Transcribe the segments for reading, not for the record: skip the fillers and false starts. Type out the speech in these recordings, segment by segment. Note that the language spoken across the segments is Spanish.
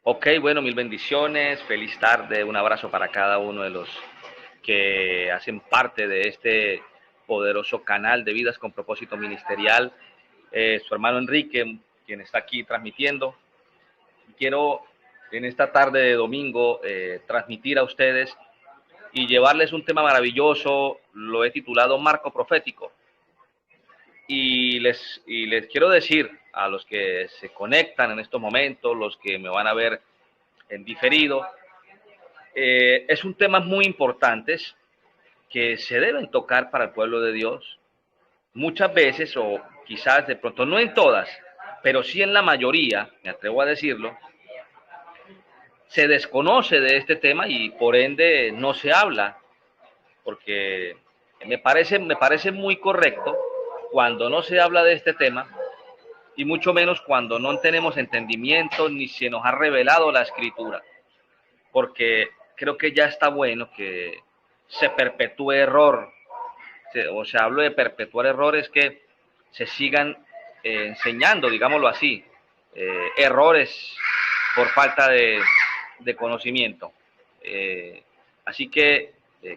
Ok, bueno, mil bendiciones, feliz tarde, un abrazo para cada uno de los que hacen parte de este poderoso canal de Vidas con Propósito Ministerial. Su hermano Enrique, quien está aquí transmitiendo. Quiero en esta tarde de domingo transmitir a ustedes y llevarles un tema maravilloso, lo he titulado Marco Profético. Y les quiero decir a los que se conectan en estos momentos, los que me van a ver en diferido, es un tema muy importante que se deben tocar para el pueblo de Dios. Muchas veces, o quizás de pronto, no en todas, pero sí en la mayoría, me atrevo a decirlo, se desconoce de este tema y por ende no se habla, porque me parece muy correcto cuando no se habla de este tema y mucho menos cuando no tenemos entendimiento ni se nos ha revelado la escritura, porque creo que ya está bueno que se perpetúe error, o sea, hablo de perpetuar errores que se sigan enseñando, digámoslo así, errores por falta de conocimiento. Eh, Así que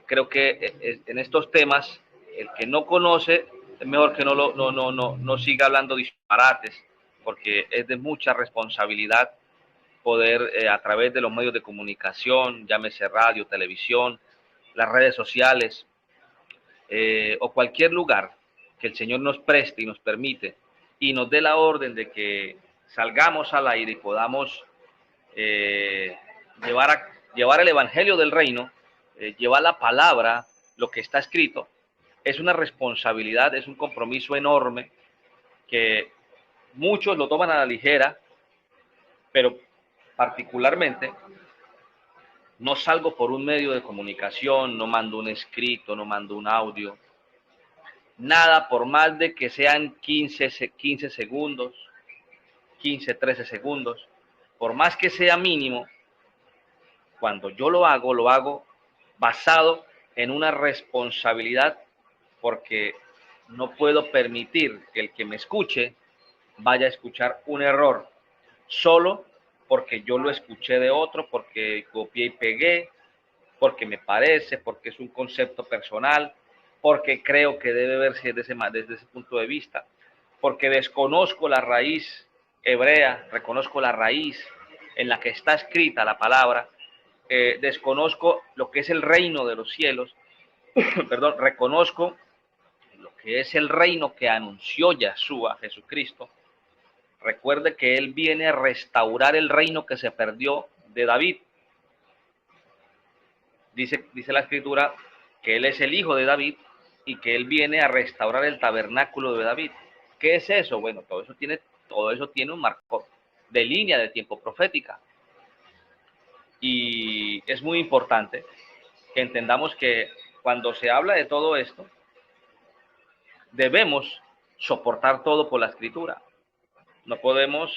creo que en estos temas, el que no conoce, es mejor que no siga hablando disparates, porque es de mucha responsabilidad poder, a través de los medios de comunicación, llámese radio, televisión, las redes sociales, o cualquier lugar que el Señor nos preste y nos permite y nos dé la orden de que salgamos al aire y podamos eh, llevar, llevar el Evangelio del Reino, llevar la palabra, lo que está escrito, es una responsabilidad, es un compromiso enorme que muchos lo toman a la ligera, pero particularmente no salgo por un medio de comunicación, no mando un escrito, no mando un audio, nada, por más de que sean 15 segundos, 15, 13 segundos, por más que sea mínimo, cuando yo lo hago basado en una responsabilidad, porque no puedo permitir que el que me escuche vaya a escuchar un error solo porque yo lo escuché de otro, porque copié y pegué, porque me parece, porque es un concepto personal, porque creo que debe verse desde ese punto de vista, porque desconozco la raíz hebrea, reconozco la raíz en la que está escrita la palabra, desconozco lo que es el reino de los cielos, perdón, reconozco lo que es el reino que anunció Yahshua, Jesucristo. Recuerde que Él viene a restaurar el reino que se perdió de David. Dice la escritura que Él es el hijo de David y que Él viene a restaurar el tabernáculo de David. ¿Qué es eso? Bueno, todo eso tiene un marco de línea de tiempo profética. Y es muy importante que entendamos que cuando se habla de todo esto, debemos soportar todo por la escritura. No podemos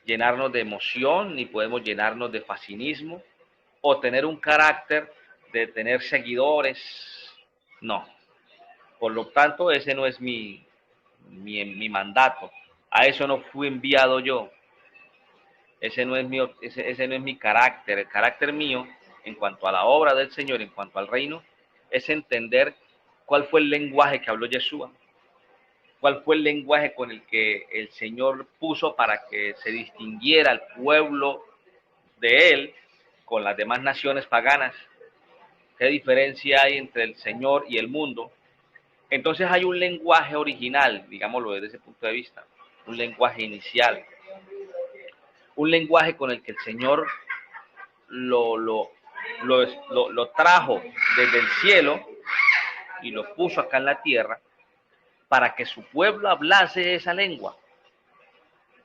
llenarnos de emoción, ni podemos llenarnos de fascinismo, o tener un carácter de tener seguidores. No. Por lo tanto, ese no es mi mandato. A eso no fui enviado yo. Ese no es mi carácter. El carácter mío, en cuanto a la obra del Señor, en cuanto al reino, es entender cuál fue el lenguaje que habló Yeshua, cuál fue el lenguaje con el que el Señor puso para que se distinguiera el pueblo de Él con las demás naciones paganas. ¿Qué diferencia hay entre el Señor y el mundo? Entonces hay un lenguaje original, digámoslo desde ese punto de vista, un lenguaje inicial, un lenguaje con el que el Señor lo, lo, lo trajo desde el cielo y lo puso acá en la tierra para que su pueblo hablase esa lengua.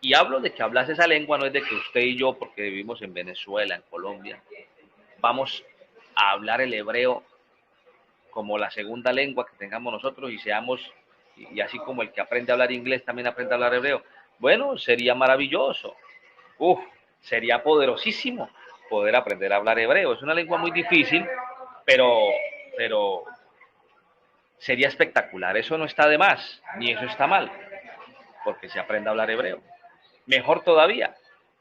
Y hablo de que hablase esa lengua, no es de que usted y yo, porque vivimos en Venezuela, en Colombia, vamos a hablar el hebreo como la segunda lengua que tengamos nosotros y seamos, y así como el que aprende a hablar inglés también aprende a hablar hebreo. Bueno, sería maravilloso. Uf, sería poderosísimo poder aprender a hablar hebreo. Es una lengua muy difícil, pero sería espectacular. Eso no está de más, ni eso está mal, porque se aprende a hablar hebreo. Mejor todavía.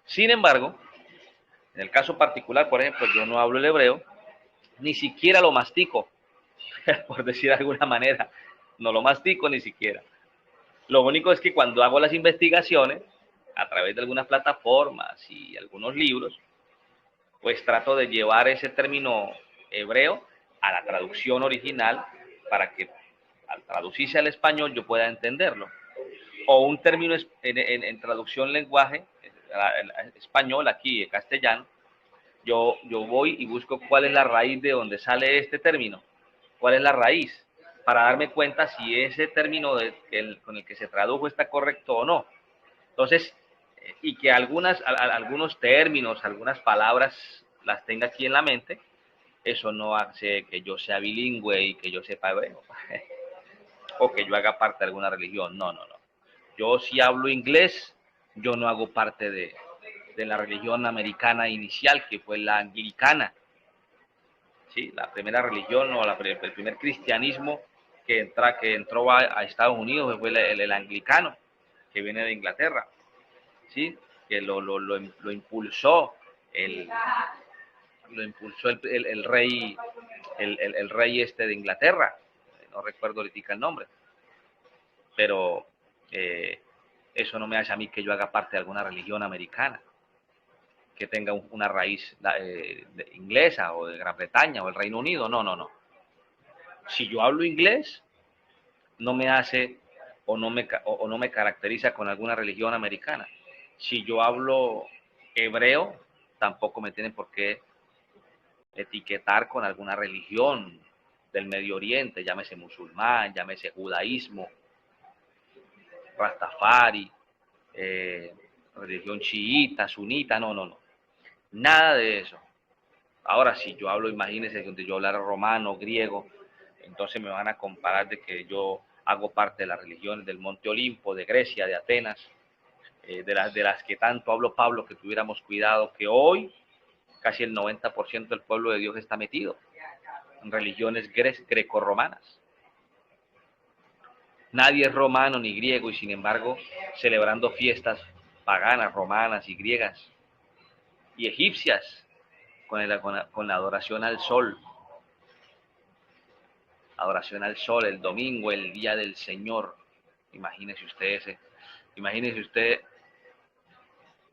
Sin embargo, En el caso particular, por ejemplo, yo no hablo el hebreo, ni siquiera lo mastico, por decir de alguna manera, no lo mastico ni siquiera. Lo único es que cuando hago las investigaciones, a través de algunas plataformas y algunos libros, pues trato de llevar ese término hebreo a la traducción original para que al traducirse al español yo pueda entenderlo. O un término en traducción lenguaje, en español, aquí en castellano, yo voy y busco cuál es la raíz de donde sale este término, cuál es la raíz, para darme cuenta si ese término con el que se tradujo está correcto o no. Entonces, y que algunos términos, algunas palabras las tenga aquí en la mente, eso no hace que yo sea bilingüe y que yo sepa hebreo, o que yo haga parte de alguna religión. No, no, no. Yo si hablo inglés, yo no hago parte de la religión americana inicial, que fue la anglicana. ¿Sí? La primera religión o el primer cristianismo que entró a Estados Unidos fue el anglicano, que viene de Inglaterra. ¿Sí? Que lo impulsó el, el rey el rey este de Inglaterra, no recuerdo ahorita el nombre, pero eso no me hace a mí que yo haga parte de alguna religión americana, que tenga una raíz inglesa o de Gran Bretaña o el Reino Unido, no, no, no. Si yo hablo inglés, no me hace o no me caracteriza con alguna religión americana. Si yo hablo hebreo, tampoco me tienen por qué etiquetar con alguna religión del Medio Oriente, llámese musulmán, llámese judaísmo, rastafari, religión chiita, sunita, no, no, no. Nada de eso. Ahora, si yo hablo, imagínense, donde yo hablara romano, griego, entonces me van a comparar de que yo hago parte de las religiones del Monte Olimpo, de Grecia, de Atenas, de las que tanto habló Pablo, que tuviéramos cuidado, que hoy casi el 90% del pueblo de Dios está metido en religiones grecorromanas. Nadie es romano ni griego y sin embargo celebrando fiestas paganas, romanas y griegas y egipcias con la adoración al sol. Adoración al sol el domingo, el día del Señor. Imagínese usted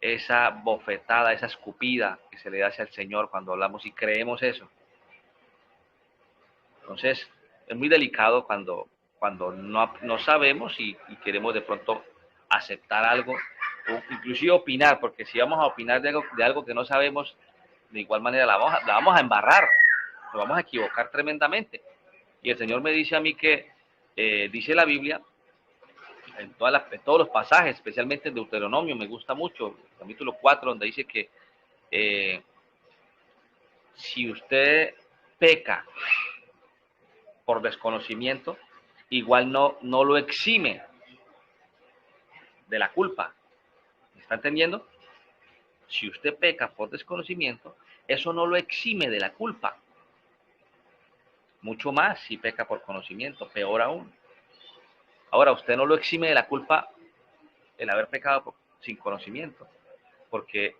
esa bofetada, esa escupida que se le hace al Señor cuando hablamos y creemos eso. Entonces, es muy delicado cuando no sabemos y queremos de pronto aceptar algo, o inclusive opinar, porque si vamos a opinar de algo que no sabemos, de igual manera la vamos a embarrar, nos vamos a equivocar tremendamente. Y el Señor me dice a mí que, dice la Biblia, en todos los pasajes, especialmente en Deuteronomio, me gusta mucho, capítulo 4, donde dice que si usted peca por desconocimiento, igual no lo exime de la culpa. ¿Me está entendiendo? Si usted peca por desconocimiento, eso no lo exime de la culpa. Mucho más si peca por conocimiento, peor aún. Ahora, usted no lo exime de la culpa el haber pecado sin conocimiento, porque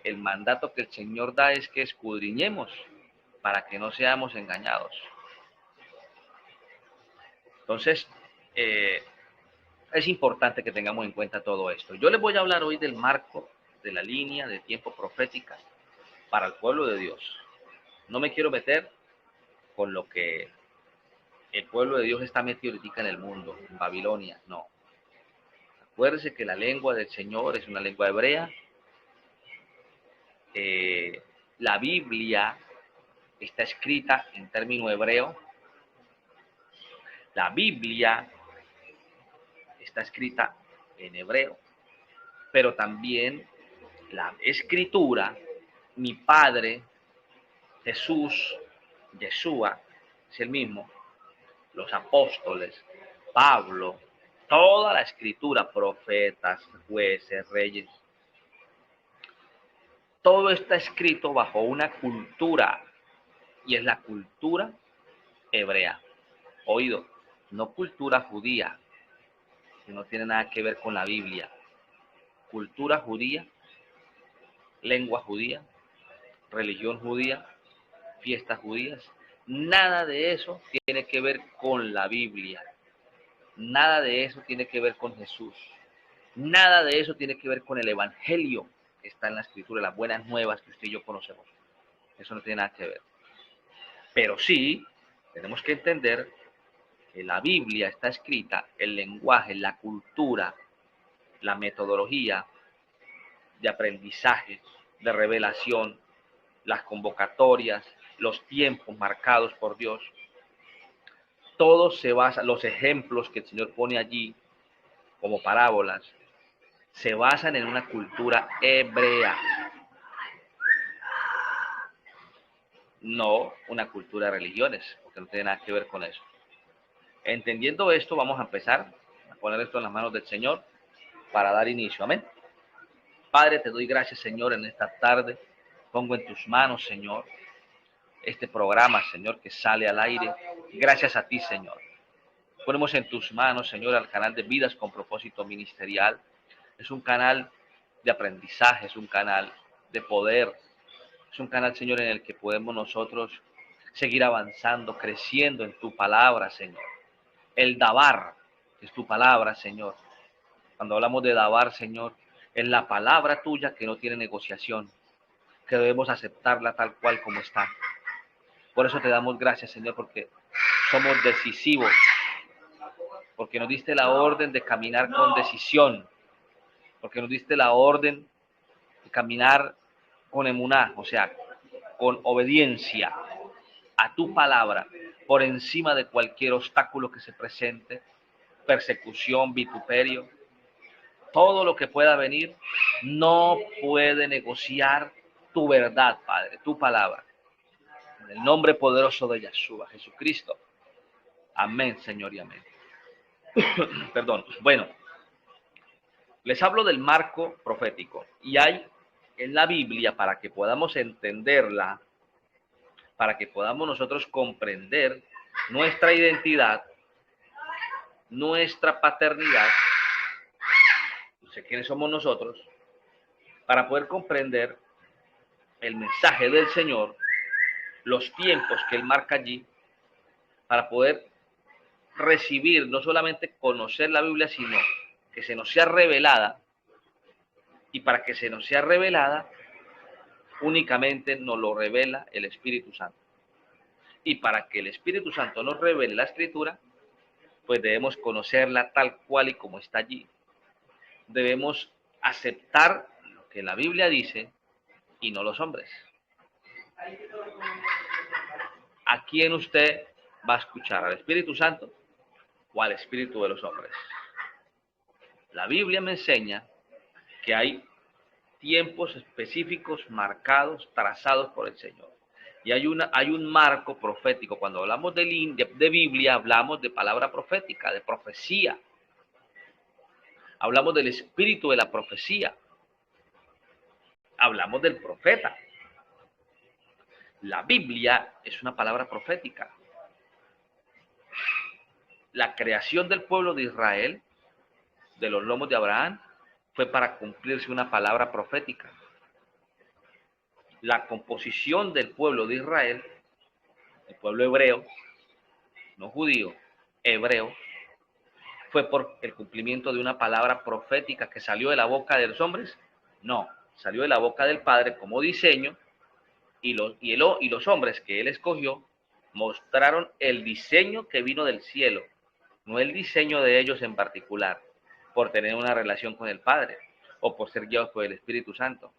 el mandato que el Señor da es que escudriñemos para que no seamos engañados. Entonces, es importante que tengamos en cuenta todo esto. Yo les voy a hablar hoy del marco de la línea de tiempo profética para el pueblo de Dios. No me quiero meter con lo que el pueblo de Dios está metido ahorita en el mundo, en Babilonia, no. Acuérdese que la lengua del Señor es una lengua hebrea. La Biblia está escrita en término hebreo. La Biblia está escrita en hebreo, pero también la escritura, mi padre, Jesús, Yeshua, es el mismo, los apóstoles, Pablo, toda la escritura, profetas, jueces, reyes, todo está escrito bajo una cultura y es la cultura hebrea. Oído, no cultura judía, que no tiene nada que ver con la Biblia. Cultura judía lengua judía, religión judía, fiestas judías. Nada de eso tiene que ver con la Biblia. Nada de eso tiene que ver con Jesús. Nada de eso tiene que ver con el Evangelio que está en la Escritura, las buenas nuevas que usted y yo conocemos. Eso no tiene nada que ver. Pero sí, tenemos que entender que la Biblia está escrita, el lenguaje, la cultura, la metodología de aprendizaje, de revelación, las convocatorias, los tiempos marcados por Dios. Todo se basa, los ejemplos que el Señor pone allí como parábolas, se basan en una cultura hebrea, no una cultura de religiones, porque no tiene nada que ver con eso. Entendiendo esto, vamos a empezar a poner esto en las manos del Señor para dar inicio. Amén. Padre, te doy gracias, Señor, en esta tarde. Pongo en tus manos, Señor, este programa, Señor, que sale al aire. Gracias a ti, Señor. Ponemos en tus manos, Señor, al canal de Vidas con Propósito Ministerial. Es un canal de aprendizaje, es un canal de poder. Es un canal, Señor, en el que podemos nosotros seguir avanzando, creciendo en tu palabra, Señor. El dabar, que es tu palabra, Señor. Cuando hablamos de dabar, Señor, es la palabra tuya que no tiene negociación, que debemos aceptarla tal cual como está. Por eso te damos gracias, Señor, porque somos decisivos, porque nos diste la orden de caminar con decisión, porque nos diste la orden de caminar con emuná, o sea, con obediencia a tu palabra, por encima de cualquier obstáculo que se presente, persecución, vituperio, todo lo que pueda venir, no puede negociar tu verdad, Padre, tu palabra. En el nombre poderoso de Yeshua, Jesucristo. Amén, Señor, y amén. Perdón. Bueno, les hablo del marco profético. Y hay en la Biblia, para que podamos entenderla, para que podamos nosotros comprender nuestra identidad, nuestra paternidad, no sé quiénes somos nosotros, para poder comprender el mensaje del Señor, los tiempos que Él marca allí, para poder recibir, no solamente conocer la Biblia, sino que se nos sea revelada, y para que se nos sea revelada, únicamente nos lo revela el Espíritu Santo. Y para que el Espíritu Santo nos revele la Escritura, pues debemos conocerla tal cual y como está allí. Debemos aceptar lo que la Biblia dice y no los hombres. ¿A quién usted va a escuchar? ¿Al Espíritu Santo o al espíritu de los hombres? La Biblia me enseña que hay tiempos específicos marcados, trazados por el Señor. Y hay un marco profético. Cuando hablamos de Biblia, hablamos de palabra profética, de profecía. Hablamos del espíritu de la profecía. Hablamos del profeta. La Biblia es una palabra profética. La creación del pueblo de Israel, de los lomos de Abraham, fue para cumplirse una palabra profética. La composición del pueblo de Israel, el pueblo hebreo, no judío, hebreo, fue por el cumplimiento de una palabra profética que salió de la boca de los hombres. No, salió de la boca del Padre como diseño, y los hombres que Él escogió mostraron el diseño que vino del cielo, no el diseño de ellos en particular, por tener una relación con el Padre o por ser guiados por el Espíritu Santo.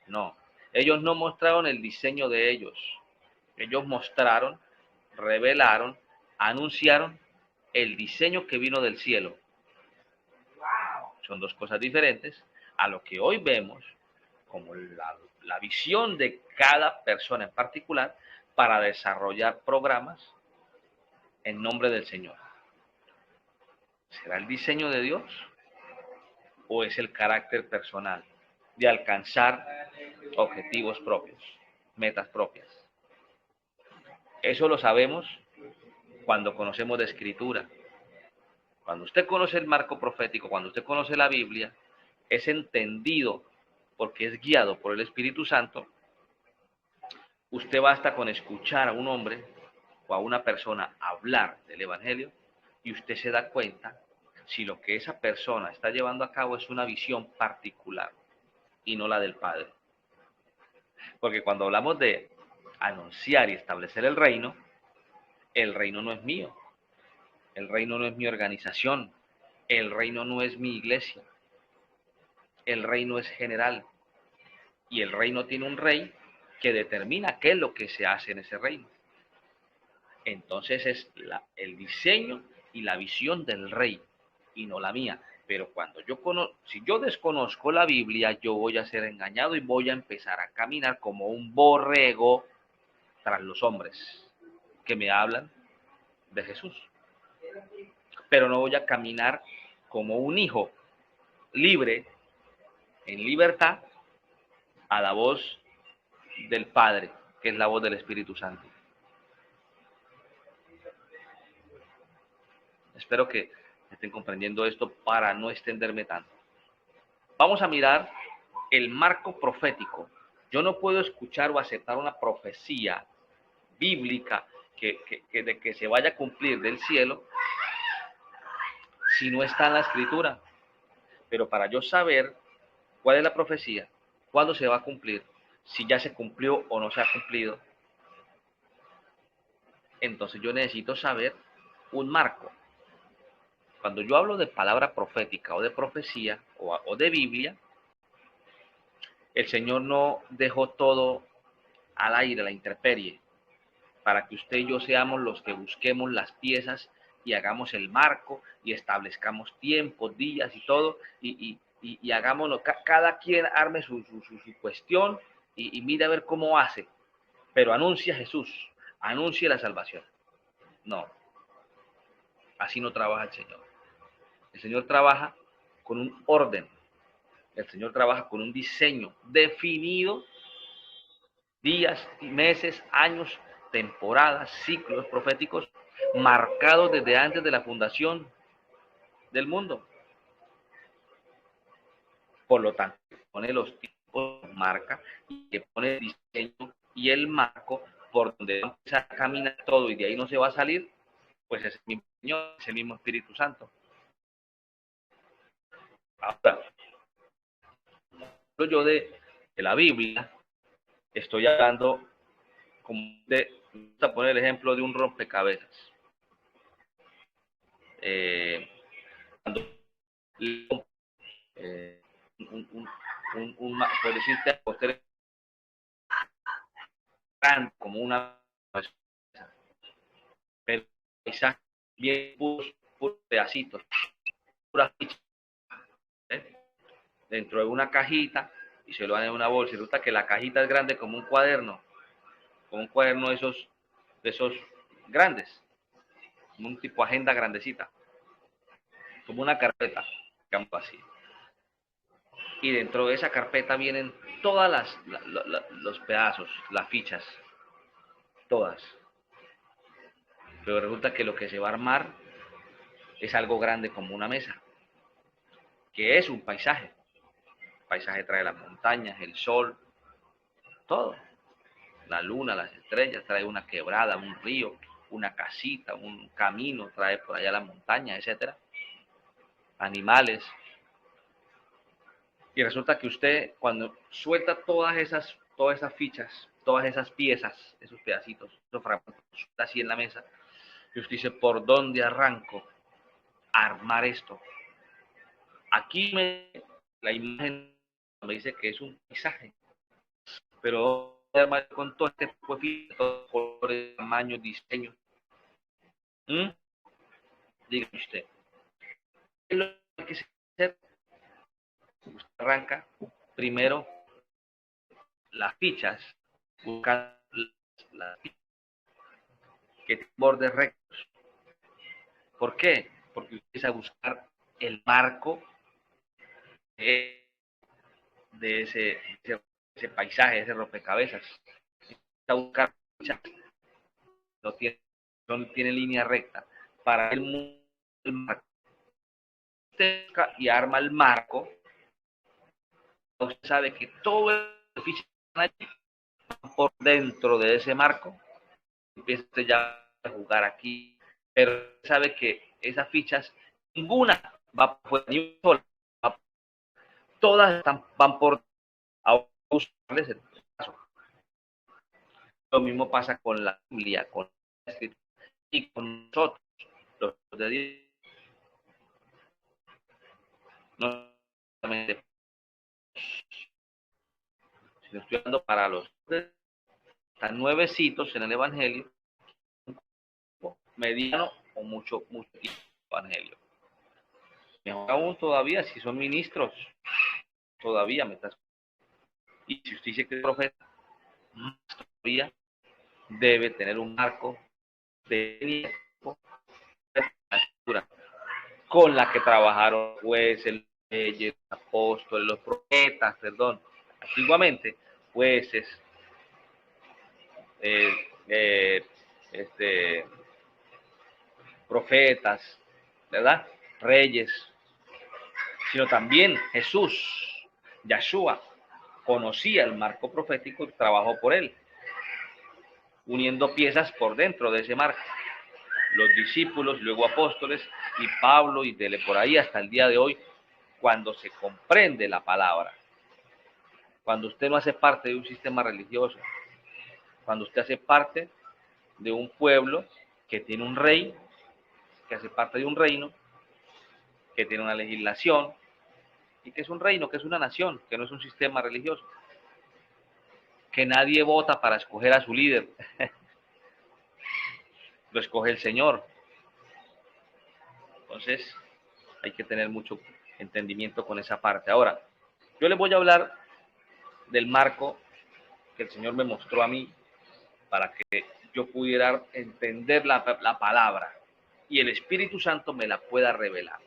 No, ellos no mostraron el diseño de ellos. Ellos mostraron, revelaron, anunciaron el diseño que vino del cielo. Son dos cosas diferentes a lo que hoy vemos como la visión de cada persona en particular para desarrollar programas en nombre del Señor. ¿Será el diseño de Dios o es el carácter personal de alcanzar objetivos propios, metas propias? Eso lo sabemos cuando conocemos de Escritura. Cuando usted conoce el marco profético, cuando usted conoce la Biblia, es entendido porque es guiado por el Espíritu Santo, usted basta con escuchar a un hombre o a una persona hablar del Evangelio y usted se da cuenta si lo que esa persona está llevando a cabo es una visión particular y no la del Padre. Porque cuando hablamos de anunciar y establecer el reino no es mío, el reino no es mi organización, el reino no es mi iglesia, el reino es general y el reino tiene un rey que determina qué es lo que se hace en ese reino. Entonces es el diseño y la visión del rey y no la mía. Pero cuando si yo desconozco la Biblia, yo voy a ser engañado y voy a empezar a caminar como un borrego tras los hombres que me hablan de Jesús. Pero no voy a caminar como un hijo libre, en libertad, a la voz del Padre, que es la voz del Espíritu Santo. Espero que estén comprendiendo esto para no extenderme tanto. Vamos a mirar el marco profético. Yo no puedo escuchar o aceptar una profecía bíblica de que se vaya a cumplir del cielo si no está en la Escritura. Pero para yo saber cuál es la profecía, cuándo se va a cumplir, si ya se cumplió o no se ha cumplido, entonces yo necesito saber un marco. Cuando yo hablo de palabra profética o de profecía o de Biblia, el Señor no dejó todo al aire, la intemperie, para que usted y yo seamos los que busquemos las piezas y hagamos el marco y establezcamos tiempos, días y todo, y hagámoslo, cada quien arme su cuestión y mire a ver cómo hace, pero anuncia a Jesús, anuncie la salvación. No, así no trabaja el Señor. El Señor trabaja con un orden, el Señor trabaja con un diseño definido, días, meses, años, temporadas, ciclos proféticos marcados desde antes de la fundación del mundo. Por lo tanto, pone los tiempos, marca, y que pone el diseño y el marco por donde va a empezar a caminar todo y de ahí no se va a salir, pues es el mismo Señor, es el mismo Espíritu Santo. Ahora, yo de la Biblia, estoy hablando, como me gusta poner el ejemplo de un rompecabezas. Cuando por decirte, como una, pero quizás bien puros pedacitos, puras fichas, ¿eh? Dentro de una cajita y se lo dan en una bolsa. Y resulta que la cajita es grande como un cuaderno de esos grandes, como un tipo agenda grandecita, como una carpeta, digamos así. Y dentro de esa carpeta vienen todas los pedazos, las fichas, todas. Pero resulta que lo que se va a armar es algo grande como una mesa, que es un paisaje. El paisaje trae las montañas, el sol, todo. La luna, las estrellas, trae una quebrada, un río, una casita, un camino, trae por allá las montañas, etcétera. Animales. Y resulta que usted, cuando suelta todas esas fichas, todas esas piezas, esos pedacitos, esos fragmentos, así en la mesa, y usted dice, ¿por dónde arranco a armar esto? Aquí la imagen me dice que es un paisaje, pero con todo este tipo de fichas, todos colores, tamaños, diseños. Dígame usted, ¿qué es lo que hay que hacer? Usted arranca primero las fichas, buscar las fichas que tienen bordes rectos. ¿Por qué? Porque usted empieza a buscar el marco de ese paisaje, ese rompecabezas. Empieza a buscar fichas, no tiene línea recta. Para el marco. Usted busca y arma el marco usted sabe que todo el ficha por dentro de ese marco, empieza usted ya a jugar aquí, pero sabe que esas fichas, ninguna va por ni una sola, todas van por a usarles el caso. Lo mismo pasa con la Biblia, con la Escritura y con nosotros, los de Dios. No solamente, si estoy hablando para los están nuevecitos en el Evangelio, mediano o mucho tiempo Evangelio. Mejor aún todavía, si son ministros, todavía me estás. Y si usted dice que es profeta, todavía debe tener un marco de escritura con la que trabajaron jueces, leyes, apóstoles, los profetas, perdón. Antiguamente, jueces, eh, eh, este, profetas, ¿verdad? Reyes, sino también Jesús, Yahshua, conocía el marco profético y trabajó por él, uniendo piezas por dentro de ese marco. Los discípulos, luego apóstoles, y Pablo, y dele por ahí hasta el día de hoy, cuando se comprende la palabra, cuando usted no hace parte de un sistema religioso, cuando usted hace parte de un pueblo que tiene un rey, que hace parte de un reino, que tiene una legislación, y que es un reino, que es una nación, que no es un sistema religioso, que nadie vota para escoger a su líder, lo escoge el Señor. Entonces, hay que tener mucho entendimiento con esa parte. Ahora, yo les voy a hablar del marco que el Señor me mostró a mí para que yo pudiera entender la palabra y el Espíritu Santo me la pueda revelar.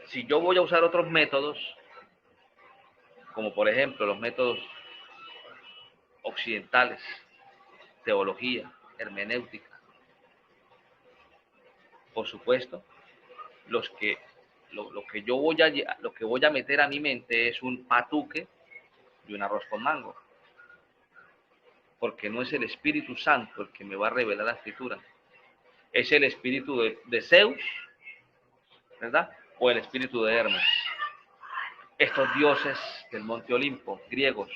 Si yo voy a usar otros métodos, como por ejemplo los métodos occidentales, teología, hermenéutica, por supuesto, lo que yo voy a meter a mi mente es un patuque y un arroz con mango, porque no es el Espíritu Santo el que me va a revelar la Escritura, es el espíritu de Zeus, ¿verdad? O el espíritu de Hermes. Estos dioses del Monte Olimpo, griegos.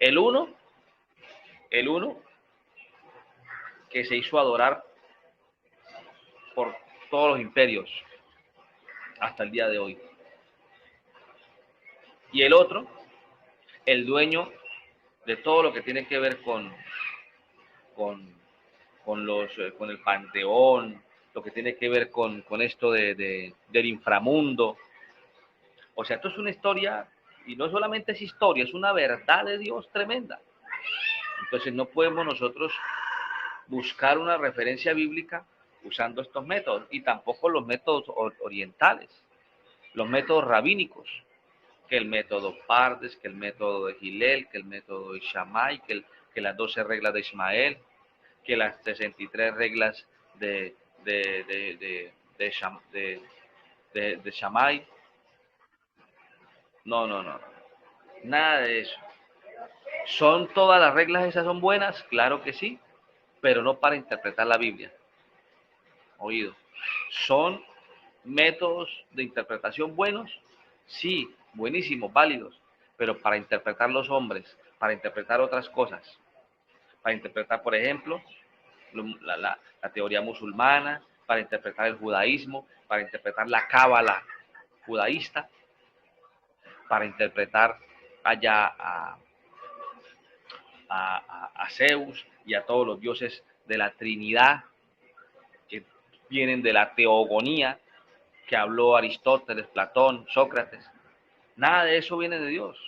El uno que se hizo adorar por todos los imperios hasta el día de hoy. Y el otro, el dueño de todo lo que tiene que ver con, con el panteón, lo que tiene que ver con esto del inframundo. O sea, esto es una historia, y no solamente es historia, es una verdad de Dios tremenda. Entonces no podemos nosotros buscar una referencia bíblica usando estos métodos, y tampoco los métodos orientales, los métodos rabínicos, que el método Pardes, que el método de Hillel, que el método de Shammai, que las 12 reglas de Ismael, que las 63 reglas de Shammai. No, no, no, nada de eso. ¿Son todas las reglas esas son buenas? Claro que sí, pero no para interpretar la Biblia. Oído. ¿Son métodos de interpretación buenos? Sí, buenísimos, válidos, pero para interpretar los hombres, para interpretar otras cosas, para interpretar, por ejemplo, la teoría musulmana, para interpretar el judaísmo, para interpretar la cábala judaísta, para interpretar allá a Zeus y a todos los dioses de la Trinidad que vienen de la teogonía que habló Aristóteles, Platón, Sócrates. Nada de eso viene de Dios.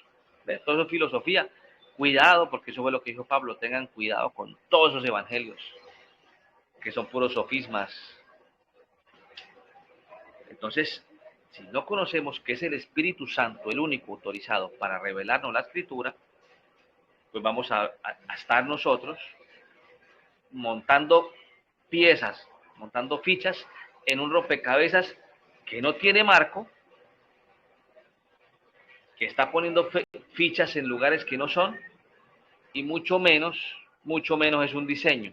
¿Ves? Todo eso es filosofía. Cuidado, porque eso fue lo que dijo Pablo. Tengan cuidado con todos esos evangelios, que son puros sofismas. Entonces, si no conocemos que es el Espíritu Santo el único autorizado para revelarnos la Escritura, pues vamos a estar nosotros montando piezas, montando fichas en un rompecabezas que no tiene marco, que está poniendo fichas en lugares que no son, y mucho menos es un diseño.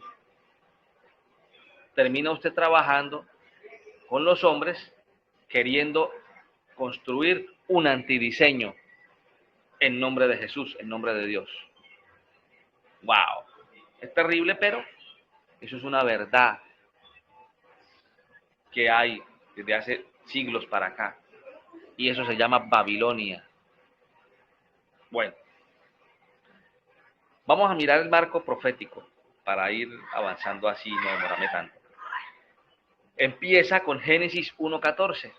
Termina usted trabajando con los hombres queriendo construir un antidiseño en nombre de Jesús, en nombre de Dios. ¡Wow! Es terrible, pero eso es una verdad que hay desde hace siglos para acá. Y eso se llama Babilonia. Bueno, vamos a mirar el marco profético para ir avanzando así, no demorarme tanto. Empieza con Génesis 1.14.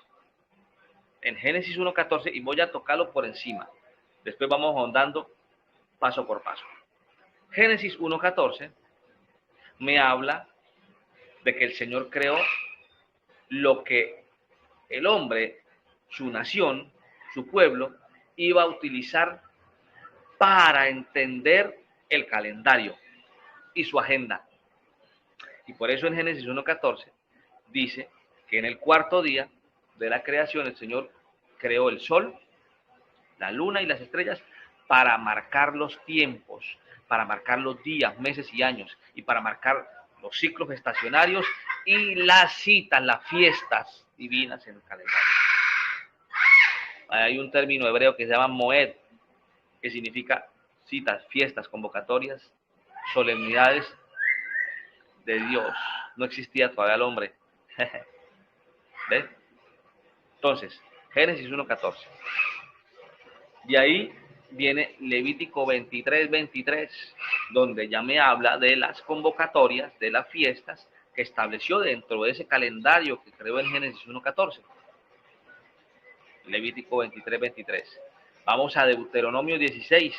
En Génesis 1.14, y voy a tocarlo por encima. Después vamos ahondando paso por paso. Génesis 1.14 me habla de que el Señor creó lo que el hombre, su nación, su pueblo, iba a utilizar para entender el calendario y su agenda. Y por eso en Génesis 1.14 dice que en el cuarto día de la creación el Señor creó el sol, la luna y las estrellas para marcar los tiempos, para marcar los días, meses y años, y para marcar los ciclos estacionarios y las citas, las fiestas divinas en el calendario. Hay un término hebreo que se llama moed, que significa citas, fiestas, convocatorias, solemnidades de Dios. No existía todavía el hombre. ¿Ves? Entonces, Génesis 1.14. De ahí viene Levítico 23.23, donde ya me habla de las convocatorias, de las fiestas que estableció dentro de ese calendario que creó en Génesis 1.14. Levítico 23.23. Vamos a Deuteronomio 16,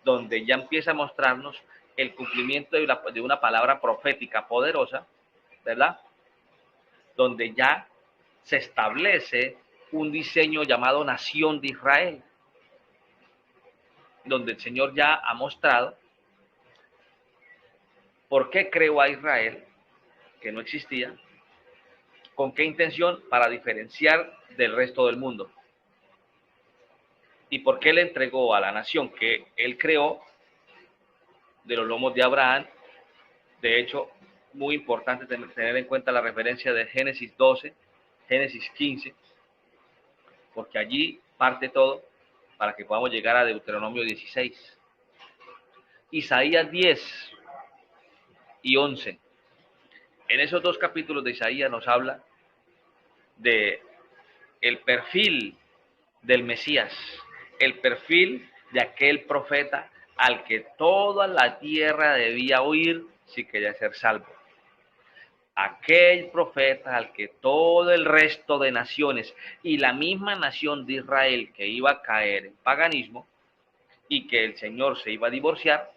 donde ya empieza a mostrarnos el cumplimiento de una palabra profética poderosa, ¿verdad? Donde ya se establece un diseño llamado Nación de Israel, donde el Señor ya ha mostrado por qué creó a Israel, que no existía, con qué intención, para diferenciar del resto del mundo, y por qué le entregó a la nación que él creó de los lomos de Abraham. De hecho, muy importante tener en cuenta la referencia de Génesis 12, Génesis 15, porque allí parte todo para que podamos llegar a Deuteronomio 16. Isaías 10 y 11. En esos dos capítulos de Isaías nos habla de el perfil del Mesías, el perfil de aquel profeta al que toda la tierra debía oír si quería ser salvo. Aquel profeta al que todo el resto de naciones y la misma nación de Israel que iba a caer en paganismo y que el Señor se iba a divorciar,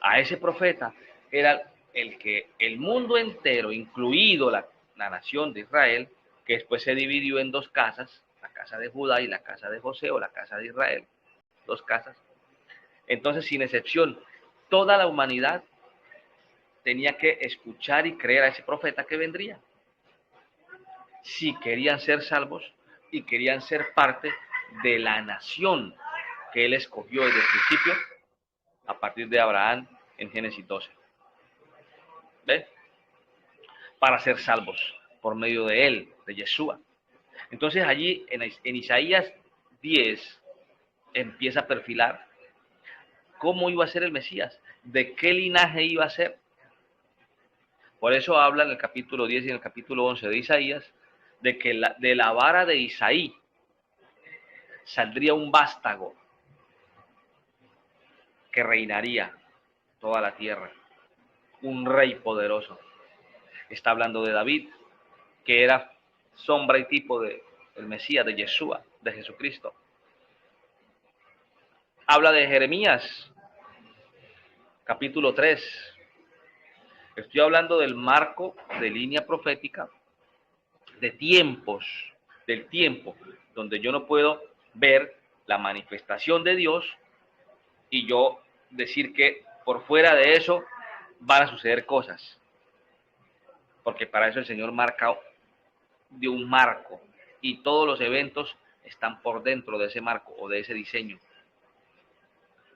a ese profeta era el que el mundo entero, incluido la nación de Israel, que después se dividió en dos casas, la casa de Judá y la casa de José, o la casa de Israel, dos casas. Entonces, sin excepción, toda la humanidad tenía que escuchar y creer a ese profeta que vendría, si querían ser salvos y querían ser parte de la nación que él escogió desde el principio, a partir de Abraham en Génesis 12. ¿Ves? Para ser salvos por medio de él, de Yeshua. Entonces allí en Isaías 10 empieza a perfilar cómo iba a ser el Mesías, de qué linaje iba a ser. Por eso habla en el capítulo 10 y en el capítulo 11 de Isaías de que de la vara de Isaí saldría un vástago que reinaría toda la tierra, un rey poderoso. Está hablando de David, que era sombra y tipo del Mesías, de Yeshua, de Jesucristo. Habla de Jeremías, capítulo 3. Estoy hablando del marco de línea profética, de tiempos, del tiempo, donde yo no puedo ver la manifestación de Dios y yo decir que por fuera de eso van a suceder cosas. Porque para eso el Señor marca de un marco y todos los eventos están por dentro de ese marco o de ese diseño.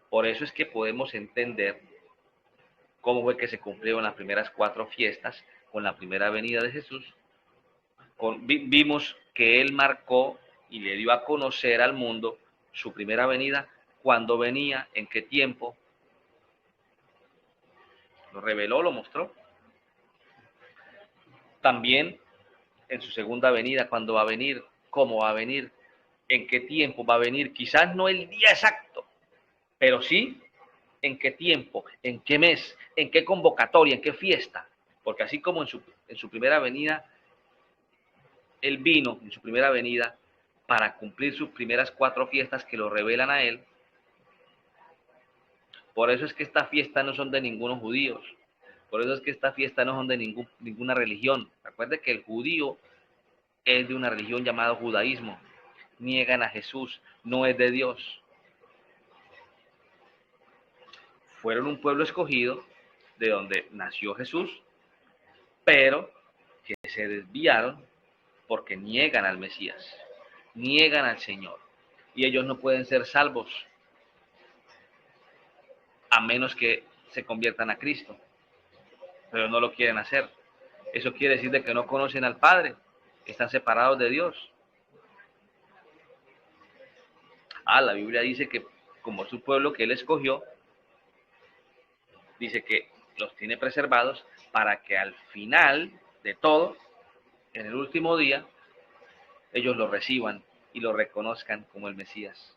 Por eso es que podemos entender cómo fue que se cumplieron las primeras 4 fiestas con la primera venida de Jesús. Vimos que Él marcó y le dio a conocer al mundo su primera venida, cuándo venía, en qué tiempo. Lo reveló, lo mostró. También en su segunda venida, cuándo va a venir, cómo va a venir, en qué tiempo va a venir. Quizás no el día exacto, pero sí en qué tiempo, en qué mes, en qué convocatoria, en qué fiesta. Porque así como en su primera venida, Él vino en su primera venida para cumplir sus primeras 4 fiestas que lo revelan a Él. Por eso es que estas fiestas no son de ningunos judíos. Por eso es que estas fiestas no son de ninguna religión. Recuerde que el judío es de una religión llamada judaísmo. Niegan a Jesús, no es de Dios. Fueron un pueblo escogido de donde nació Jesús, pero que se desviaron porque niegan al Mesías, niegan al Señor. Y ellos no pueden ser salvos a menos que se conviertan a Cristo. Pero no lo quieren hacer. Eso quiere decir de que no conocen al Padre, están separados de Dios. La Biblia dice que como es un pueblo que Él escogió, dice que los tiene preservados para que al final de todo, en el último día, ellos lo reciban y lo reconozcan como el Mesías.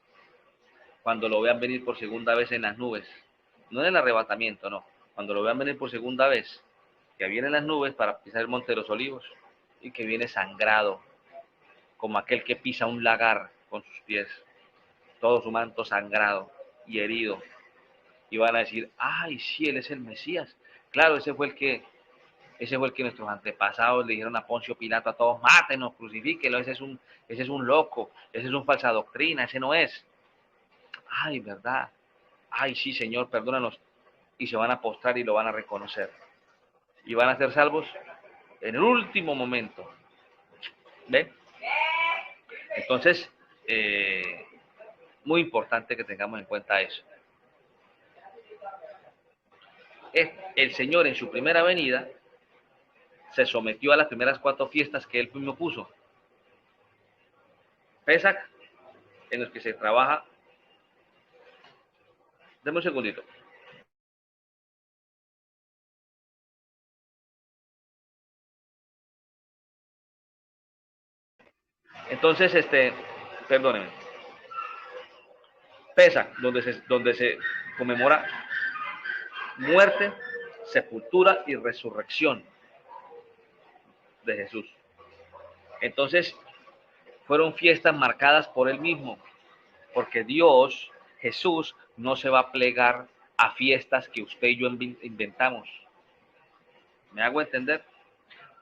Cuando lo vean venir por segunda vez en las nubes, no en el arrebatamiento, no, cuando lo vean venir por segunda vez, que viene en las nubes para pisar el monte de los olivos y que viene sangrado, como aquel que pisa un lagar con sus pies, todo su manto sangrado y herido, y van a decir, ay, sí, Él es el Mesías. Claro, ese fue el que nuestros antepasados le dijeron a Poncio Pilato a todos, mátenos, crucifíquenlo, ese es un loco, ese es un falsa doctrina, ese no es. Ay, ¿verdad? Ay, sí, Señor, perdónanos. Y se van a postrar y lo van a reconocer. Y van a ser salvos en el último momento. ¿Ven? Entonces, muy importante que tengamos en cuenta eso. El Señor en su primera venida se sometió a las primeras 4 fiestas que Él mismo puso. Pesach, en los que se trabaja. Deme un segundito. Entonces, perdónenme. Pesach, donde se conmemora muerte, sepultura y resurrección de Jesús. Entonces, fueron fiestas marcadas por Él mismo, porque Dios, Jesús, no se va a plegar a fiestas que usted y yo inventamos. ¿Me hago entender?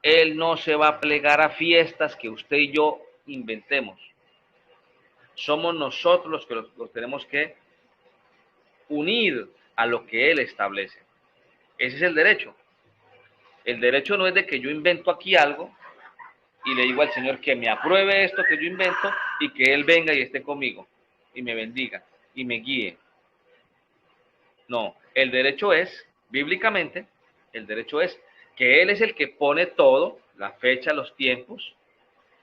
Él no se va a plegar a fiestas que usted y yo inventemos. Somos nosotros los que los tenemos que unir a lo que Él establece. Ese es el derecho. El derecho no es de que yo invento aquí algo y le digo al Señor que me apruebe esto que yo invento y que Él venga y esté conmigo y me bendiga y me guíe. No, el derecho es, bíblicamente, el derecho es que Él es el que pone todo, la fecha, los tiempos,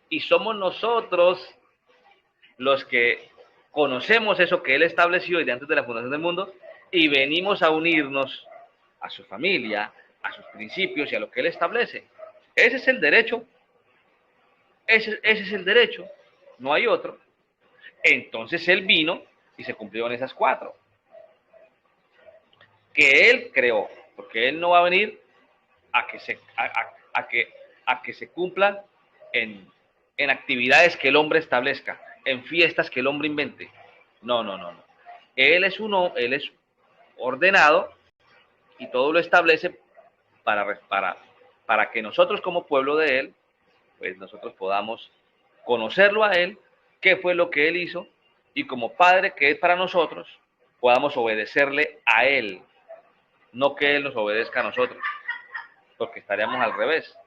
y somos nosotros los que conocemos eso que Él estableció desde antes de la fundación del mundo y venimos a unirnos a su familia, a sus principios y a lo que Él establece. Ese es el derecho. Ese es el derecho. No hay otro. Entonces Él vino y se cumplieron esas 4. Que Él creó. Porque Él no va a venir a que se cumplan en actividades que el hombre establezca, en fiestas que el hombre invente. No. Él es ordenado y todo lo establece para que nosotros como pueblo de Él, pues nosotros podamos conocerlo a Él, qué fue lo que Él hizo, y como Padre que es para nosotros, podamos obedecerle a Él, no que Él nos obedezca a nosotros, porque estaríamos al revés.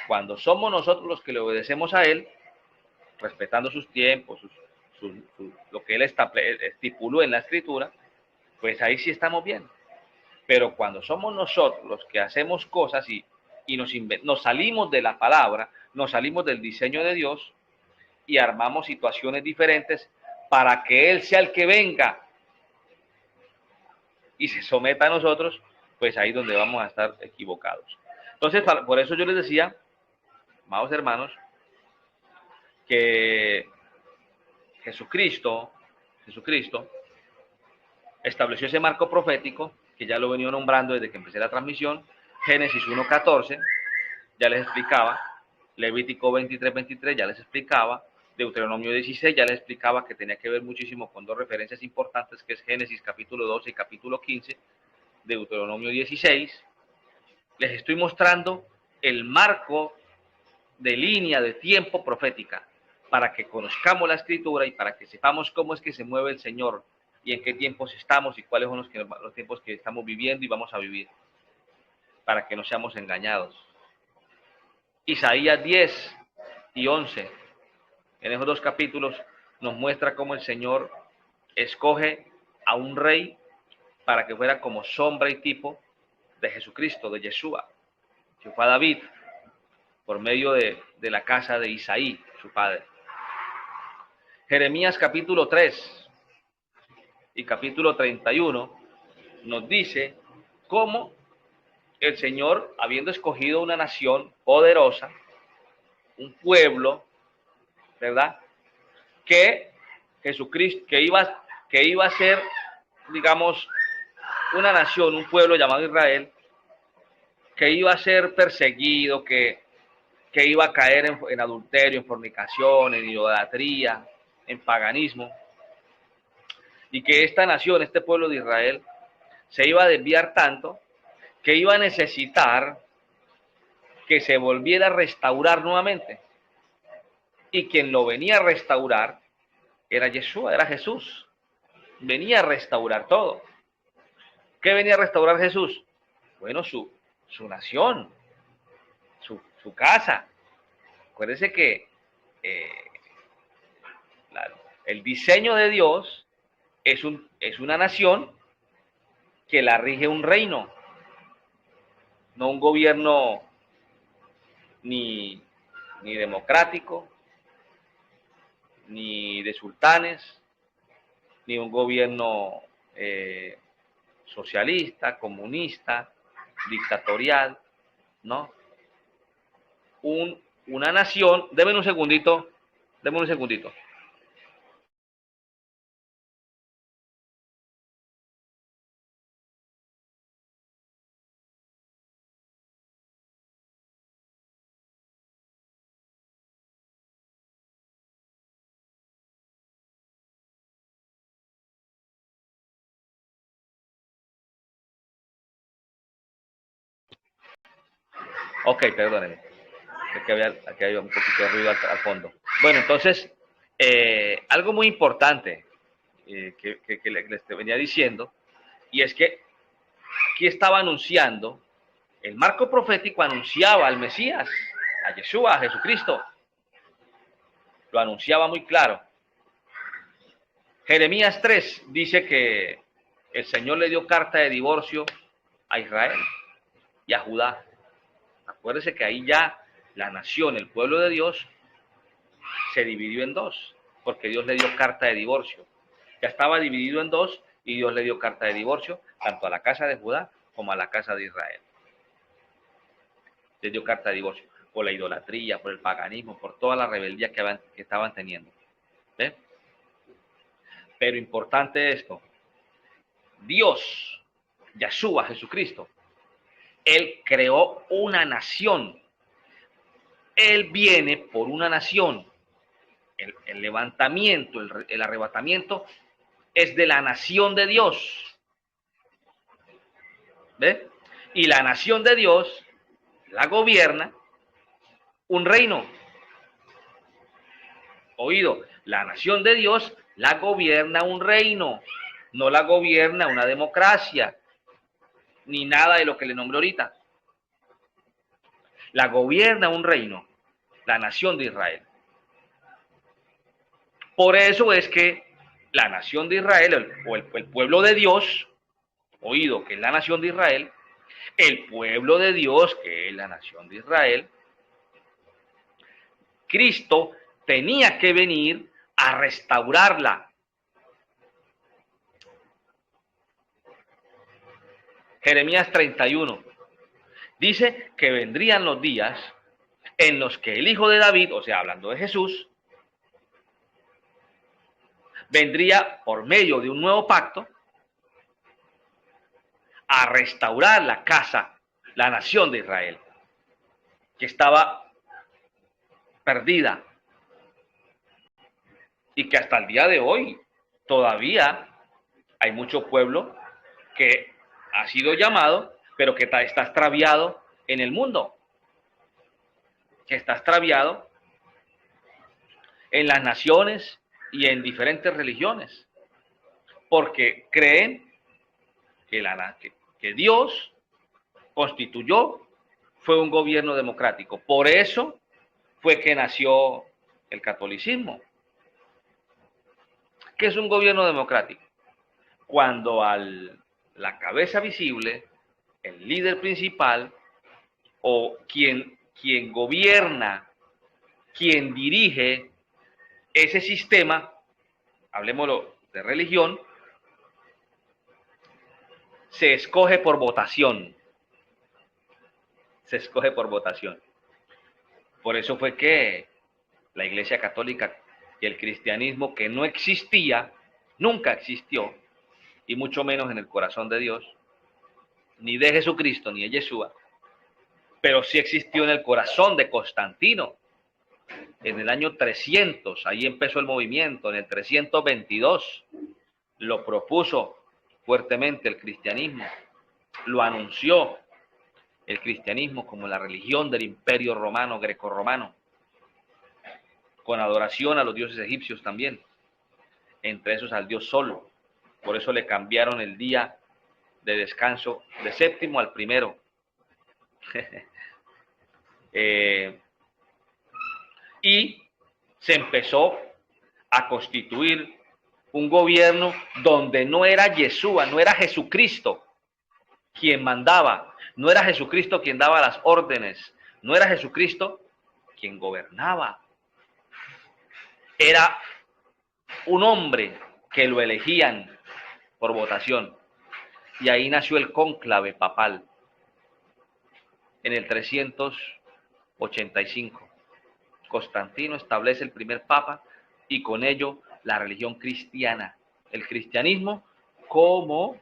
Cuando somos nosotros los que le obedecemos a Él, respetando sus tiempos, lo que él estipuló en la escritura, pues ahí sí estamos bien. Pero cuando somos nosotros los que hacemos cosas y nos salimos de la palabra, nos salimos del diseño de Dios y armamos situaciones diferentes para que Él sea el que venga y se someta a nosotros, pues ahí es donde vamos a estar equivocados. Entonces, por eso yo les decía, amados hermanos, que Jesucristo estableció ese marco profético, que ya lo he venido nombrando desde que empecé la transmisión. Génesis 1:14, ya les explicaba. Levítico 23:23, ya les explicaba. Deuteronomio 16, ya les explicaba que tenía que ver muchísimo con dos referencias importantes, que es Génesis capítulo 12 y capítulo 15, Deuteronomio 16. Les estoy mostrando el marco de línea de tiempo profética, para que conozcamos la escritura y para que sepamos cómo es que se mueve el Señor y en qué tiempos estamos y cuáles son los tiempos que estamos viviendo y vamos a vivir, para que no seamos engañados. Isaías 10 y 11, en esos dos capítulos, nos muestra cómo el Señor escoge a un rey para que fuera como sombra y tipo de Jesucristo, de Yeshua, que fue a David, por medio de la casa de Isaí, su padre. Jeremías capítulo 3 y capítulo 31 nos dice cómo el Señor, habiendo escogido una nación poderosa, un pueblo, ¿verdad?, que Jesucristo, que iba a ser, digamos, una nación, un pueblo llamado Israel, que iba a ser perseguido, que iba a caer en adulterio, en fornicación, en idolatría, en paganismo, y que esta nación, este pueblo de Israel, se iba a desviar tanto que iba a necesitar que se volviera a restaurar nuevamente. Y quien lo venía a restaurar era Yeshua, era Jesús. Venía a restaurar todo. ¿Qué venía a restaurar Jesús? Bueno, su nación, su casa. Acuérdense que el diseño de Dios es una nación que la rige un reino, no un gobierno ni democrático, ni de sultanes, ni un gobierno socialista, comunista, dictatorial, ¿no? Una nación, denme un segundito. Ok, perdónenme. Aquí había un poquito de ruido al fondo. Bueno, entonces, algo muy importante que les venía diciendo, y es que aquí estaba anunciando, el marco profético anunciaba al Mesías, a Yeshua, a Jesucristo. Lo anunciaba muy claro. Jeremías 3 dice que el Señor le dio carta de divorcio a Israel y a Judá. Acuérdense que ahí ya la nación, el pueblo de Dios, se dividió en dos, porque Dios le dio carta de divorcio. Ya estaba dividido en dos y Dios le dio carta de divorcio tanto a la casa de Judá como a la casa de Israel. Le dio carta de divorcio por la idolatría, por el paganismo, por toda la rebeldía que estaban teniendo. ¿Ve? Pero importante esto, Dios, Yeshua, Jesucristo, Él creó una nación. Él viene por una nación. El levantamiento, el arrebatamiento es de la nación de Dios. ¿Ve? Y la nación de Dios la gobierna un reino. Oído, la nación de Dios la gobierna un reino, no la gobierna una democracia, ni nada de lo que le nombré ahorita. La gobierna un reino, la nación de Israel. Por eso es que la nación de Israel, el pueblo de Dios, oído que es la nación de Israel, el pueblo de Dios, que es la nación de Israel, Cristo tenía que venir a restaurarla. Jeremías 31 dice que vendrían los días en los que el hijo de David, o sea, hablando de Jesús, vendría por medio de un nuevo pacto a restaurar la casa, la nación de Israel, que estaba perdida y que hasta el día de hoy todavía hay mucho pueblo que ha sido llamado, pero que está extraviado en el mundo, que está extraviado en las naciones y en diferentes religiones, porque creen que Dios constituyó, fue un gobierno democrático. Por eso fue que nació el catolicismo. ¿Qué es un gobierno democrático? Cuando la cabeza visible, el líder principal o quien gobierna, quien dirige ese sistema, hablemoslo de religión, se escoge por votación. Se escoge por votación. Por eso fue que la Iglesia Católica y el cristianismo, que no existía, nunca existió, y mucho menos en el corazón de Dios, ni de Jesucristo, ni de Yeshua, pero sí existió en el corazón de Constantino. En el año 300, ahí empezó el movimiento. En el 322 lo propuso fuertemente el cristianismo, lo anunció el cristianismo como la religión del imperio romano, grecorromano, con adoración a los dioses egipcios también, entre esos al dios Sol. Por eso le cambiaron el día de descanso de séptimo al primero. Y se empezó a constituir un gobierno donde no era Yeshua, no era Jesucristo quien mandaba, no era Jesucristo quien daba las órdenes, no era Jesucristo quien gobernaba. Era un hombre que lo elegían por votación. Y ahí nació el cónclave papal en el 385. Constantino establece el primer papa y con ello la religión cristiana, el cristianismo como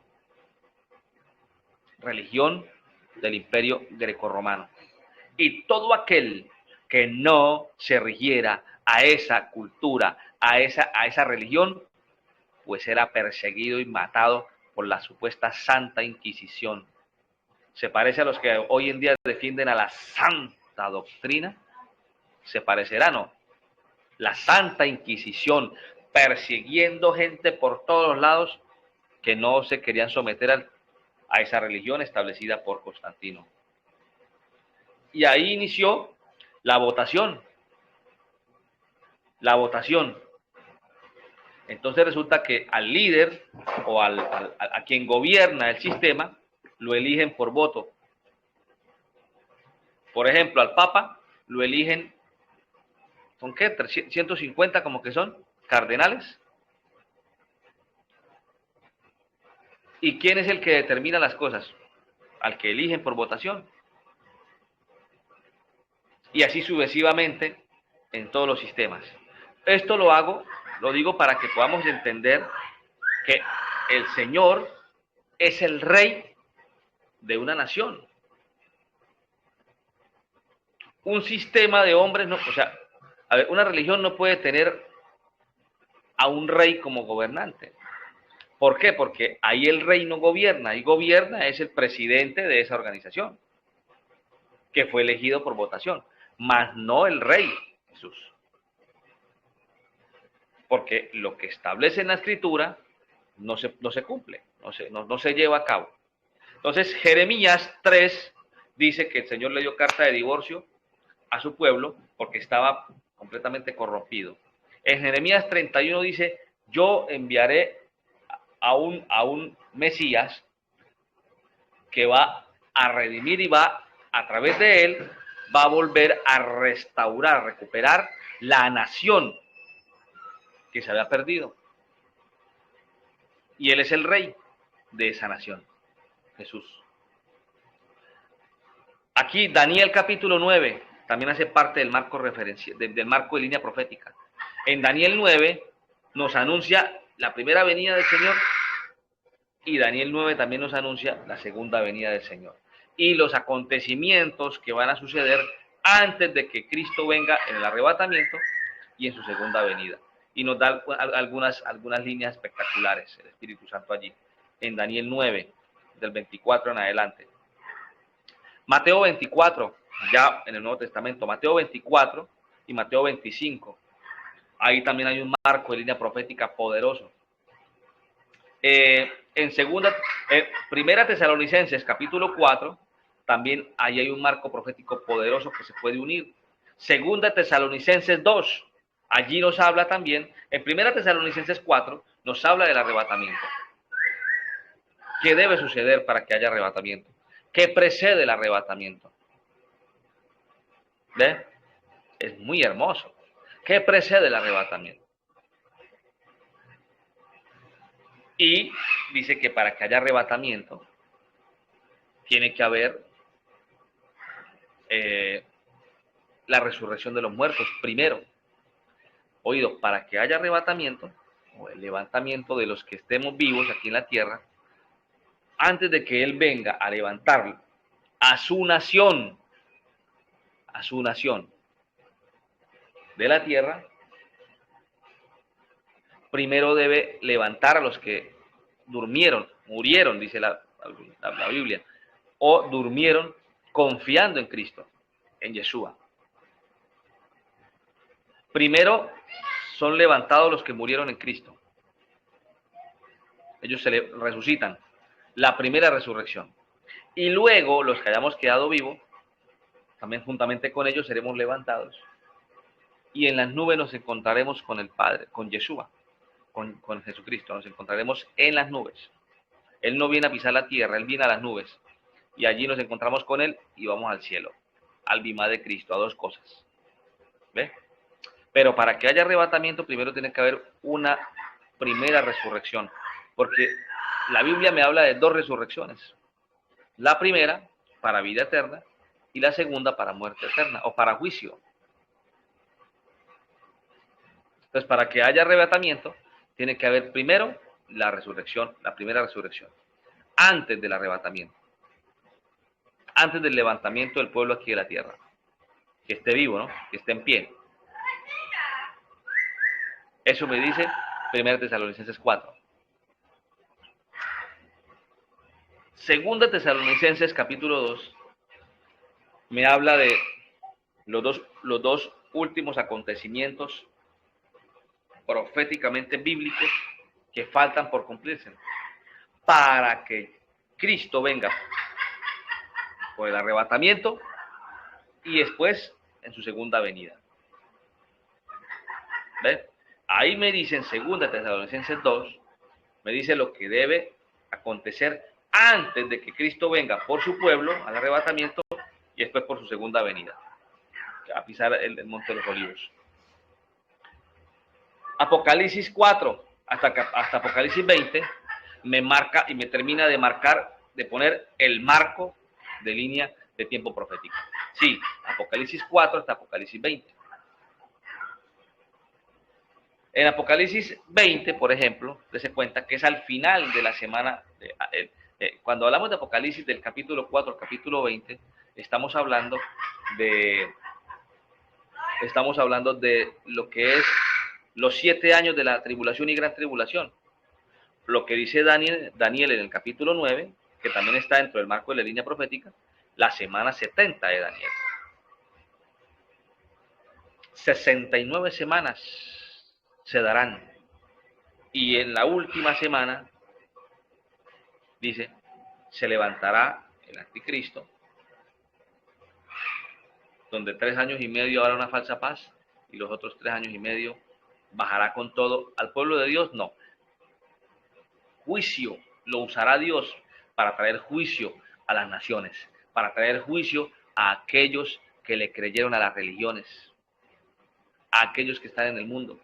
religión del imperio grecorromano. Y todo aquel que no se rigiera a esa cultura, a esa religión, pues era perseguido y matado por la supuesta Santa Inquisición. Se parece a los que hoy en día defienden a la Santa Doctrina. Se parecerá, ¿no? La Santa Inquisición, persiguiendo gente por todos lados que no se querían someter a esa religión establecida por Constantino. Y ahí inició la votación. La votación. Entonces resulta que al líder o a quien gobierna el sistema lo eligen por voto. Por ejemplo, al Papa lo eligen, ¿son qué? 350 como que son cardenales. ¿Y quién es el que determina las cosas? Al que eligen por votación. Y así sucesivamente en todos los sistemas. Esto lo digo para que podamos entender que el Señor es el rey de una nación. Un sistema de hombres, no, o sea, a ver, una religión no puede tener a un rey como gobernante. ¿Por qué? Porque ahí el rey no gobierna, ahí gobierna es el presidente de esa organización, que fue elegido por votación, mas no el rey Jesús. Porque lo que establece en la escritura no se cumple, no se lleva a cabo. Entonces, Jeremías 3 dice que el Señor le dio carta de divorcio a su pueblo porque estaba completamente corrompido. En Jeremías 31 dice, yo enviaré a un Mesías que va a redimir y va, a través de él, va a volver a restaurar, recuperar la nación que se había perdido. Y él es el rey de esa nación, Jesús. Aquí Daniel capítulo 9 también hace parte del marco del marco de línea profética. En Daniel 9 nos anuncia la primera venida del Señor y Daniel 9 también nos anuncia la segunda venida del Señor y los acontecimientos que van a suceder antes de que Cristo venga en el arrebatamiento y en su segunda venida. Y nos da algunas líneas espectaculares, el Espíritu Santo allí, en Daniel 9, del 24 en adelante. Mateo 24, ya en el Nuevo Testamento, Mateo 24 y Mateo 25. Ahí también hay un marco de línea profética poderoso. Primera Tesalonicenses, capítulo 4, también ahí hay un marco profético poderoso que se puede unir. Segunda Tesalonicenses 2, allí nos habla también, en Primera Tesalonicenses 4, nos habla del arrebatamiento. ¿Qué debe suceder para que haya arrebatamiento? ¿Qué precede el arrebatamiento? ¿Ve? Es muy hermoso. ¿Qué precede el arrebatamiento? Y dice que para que haya arrebatamiento, tiene que haber la resurrección de los muertos primero. Oído, para que haya arrebatamiento, o el levantamiento de los que estemos vivos aquí en la tierra, antes de que Él venga a levantar a su nación de la tierra, primero debe levantar a los que durmieron, murieron, dice la Biblia, o durmieron confiando en Cristo, en Yeshua. Primero son levantados los que murieron en Cristo. Ellos se resucitan, la primera resurrección. Y luego los que hayamos quedado vivos, también juntamente con ellos seremos levantados. Y en las nubes nos encontraremos con el Padre, con Yeshua, con Jesucristo. Nos encontraremos en las nubes. Él no viene a pisar la tierra, Él viene a las nubes. Y allí nos encontramos con Él y vamos al cielo, al bimá de Cristo, a dos cosas. ¿Ve? Pero para que haya arrebatamiento, primero tiene que haber una primera resurrección. Porque la Biblia me habla de dos resurrecciones. La primera, para vida eterna, y la segunda, para muerte eterna, o para juicio. Entonces, para que haya arrebatamiento, tiene que haber primero la resurrección, la primera resurrección, antes del arrebatamiento, antes del levantamiento del pueblo aquí de la tierra, que esté vivo, ¿no? Que esté en pie. Eso me dice 1 Tesalonicenses 4. Segunda Tesalonicenses capítulo 2 me habla de los dos últimos acontecimientos proféticamente bíblicos que faltan por cumplirse para que Cristo venga por el arrebatamiento y después en su segunda venida. ¿Ves? Ahí me dice en 2 Tesalonicenses 2, me dice lo que debe acontecer antes de que Cristo venga por su pueblo al arrebatamiento y después por su segunda venida, a pisar el monte de los olivos. Apocalipsis 4 hasta Apocalipsis 20 me marca y me termina de marcar, de poner el marco de línea de tiempo profético. Sí, Apocalipsis 4 hasta Apocalipsis 20. En Apocalipsis 20, por ejemplo, dése cuenta que es al final de la semana, cuando hablamos de Apocalipsis del capítulo 4 al capítulo 20, estamos hablando de lo que es los 7 años de la tribulación y gran tribulación. Lo que dice Daniel en el capítulo 9, que también está dentro del marco de la línea profética, la semana 70 de Daniel. 69 semanas se darán. Y en la última semana, dice, se levantará el anticristo, donde 3 años y medio habrá una falsa paz, y los otros 3 años y medio bajará con todo al pueblo de Dios, no. Juicio lo usará Dios para traer juicio a las naciones, para traer juicio a aquellos que le creyeron a las religiones, a aquellos que están en el mundo,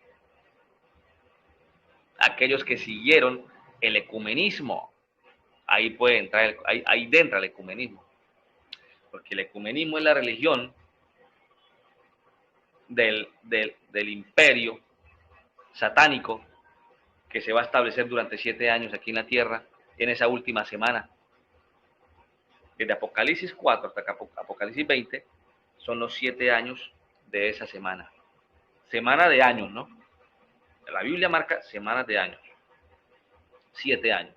a aquellos que siguieron el ecumenismo. Ahí puede entrar, ahí entra el ecumenismo, porque el ecumenismo es la religión del imperio satánico que se va a establecer durante 7 años aquí en la tierra, en esa última semana. Desde Apocalipsis 4 hasta Apocalipsis 20 son los 7 años de esa semana. Semana de años, ¿no? La Biblia marca semanas de años. 7 años.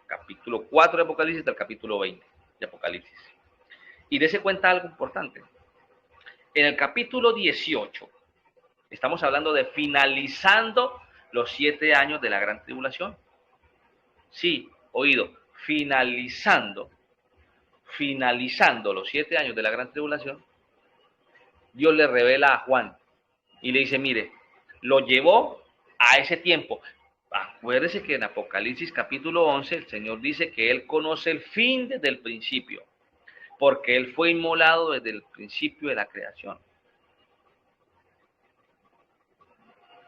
Capítulo 4 de Apocalipsis hasta el capítulo 20 de Apocalipsis. Y dése cuenta algo importante. En el capítulo 18, estamos hablando de finalizando los 7 años de la gran tribulación. Sí, oído, finalizando los 7 años de la gran tribulación, Dios le revela a Juan y le dice, mire, lo llevó a ese tiempo. Acuérdese que en Apocalipsis capítulo 11 el Señor dice que Él conoce el fin desde el principio, porque Él fue inmolado desde el principio de la creación.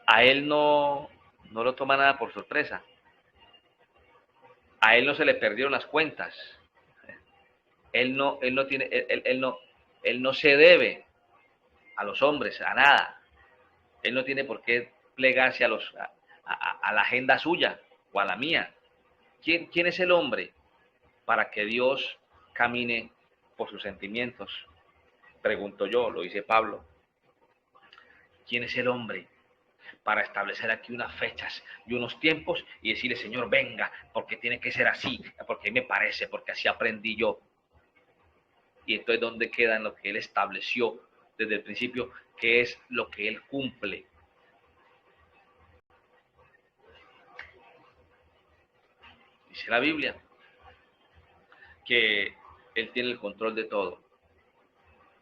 A Él no lo toma nada por sorpresa. A Él no se le perdieron las cuentas. Él no se debe a los hombres, a nada. Él no tiene por qué plegarse a la agenda suya o a la mía. ¿Quién es el hombre para que Dios camine por sus sentimientos? Pregunto yo, lo dice Pablo. ¿Quién es el hombre para establecer aquí unas fechas y unos tiempos y decirle, Señor, venga, porque tiene que ser así, porque me parece, porque así aprendí yo? Y entonces, ¿dónde queda en lo que Él estableció desde el principio, que es lo que Él cumple? Dice la Biblia que Él tiene el control de todo.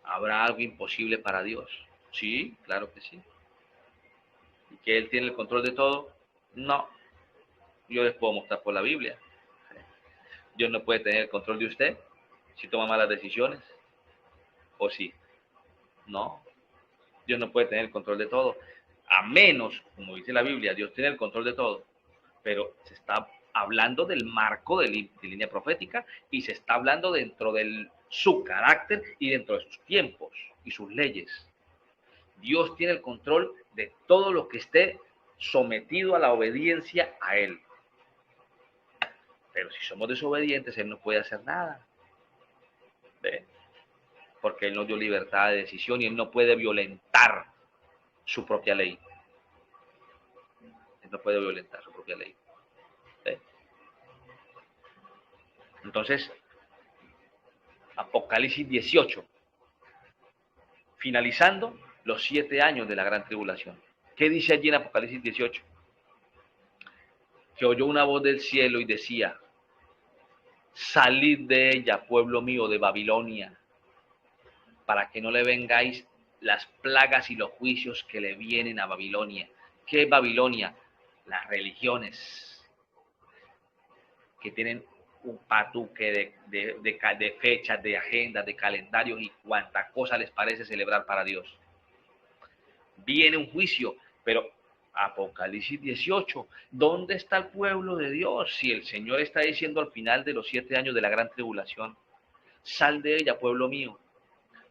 ¿Habrá algo imposible para Dios? Sí, claro que sí. ¿Y que Él tiene el control de todo? No. Yo les puedo mostrar por la Biblia. Dios no puede tener el control de usted si toma malas decisiones. ¿O sí? No. Dios no puede tener el control de todo. A menos, como dice la Biblia, Dios tiene el control de todo. Pero se está hablando del marco de línea profética y se está hablando dentro de su carácter y dentro de sus tiempos y sus leyes. Dios tiene el control de todo lo que esté sometido a la obediencia a Él. Pero si somos desobedientes, Él no puede hacer nada. ¿Ve? Porque Él nos dio libertad de decisión y Él no puede violentar su propia ley. Él no puede violentar su propia ley. ¿Ve? Entonces, Apocalipsis 18, finalizando los 7 años de la gran tribulación. ¿Qué dice allí en Apocalipsis 18? Que oyó una voz del cielo y decía, salid de ella, pueblo mío, de Babilonia, para que no le vengáis las plagas y los juicios que le vienen a Babilonia. ¿Qué es Babilonia? Las religiones que tienen un patuque de fechas, de agendas, de calendarios y cuánta cosa les parece celebrar para Dios. Viene un juicio, pero Apocalipsis 18, ¿dónde está el pueblo de Dios? Si el Señor está diciendo al final de los 7 años de la gran tribulación, sal de ella, pueblo mío,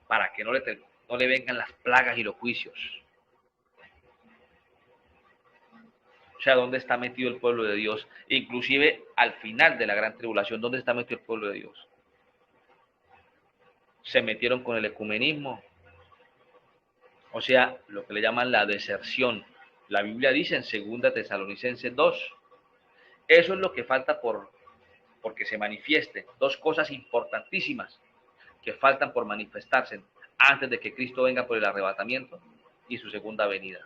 para que no le vengan las plagas y los juicios. O sea, ¿dónde está metido el pueblo de Dios? Inclusive al final de la gran tribulación, ¿dónde está metido el pueblo de Dios? Se metieron con el ecumenismo, o sea, lo que le llaman la deserción. La Biblia dice en 2 Tesalonicenses 2, eso es lo que falta porque se manifieste. 2 cosas importantísimas que faltan por manifestarse antes de que Cristo venga por el arrebatamiento y su segunda venida.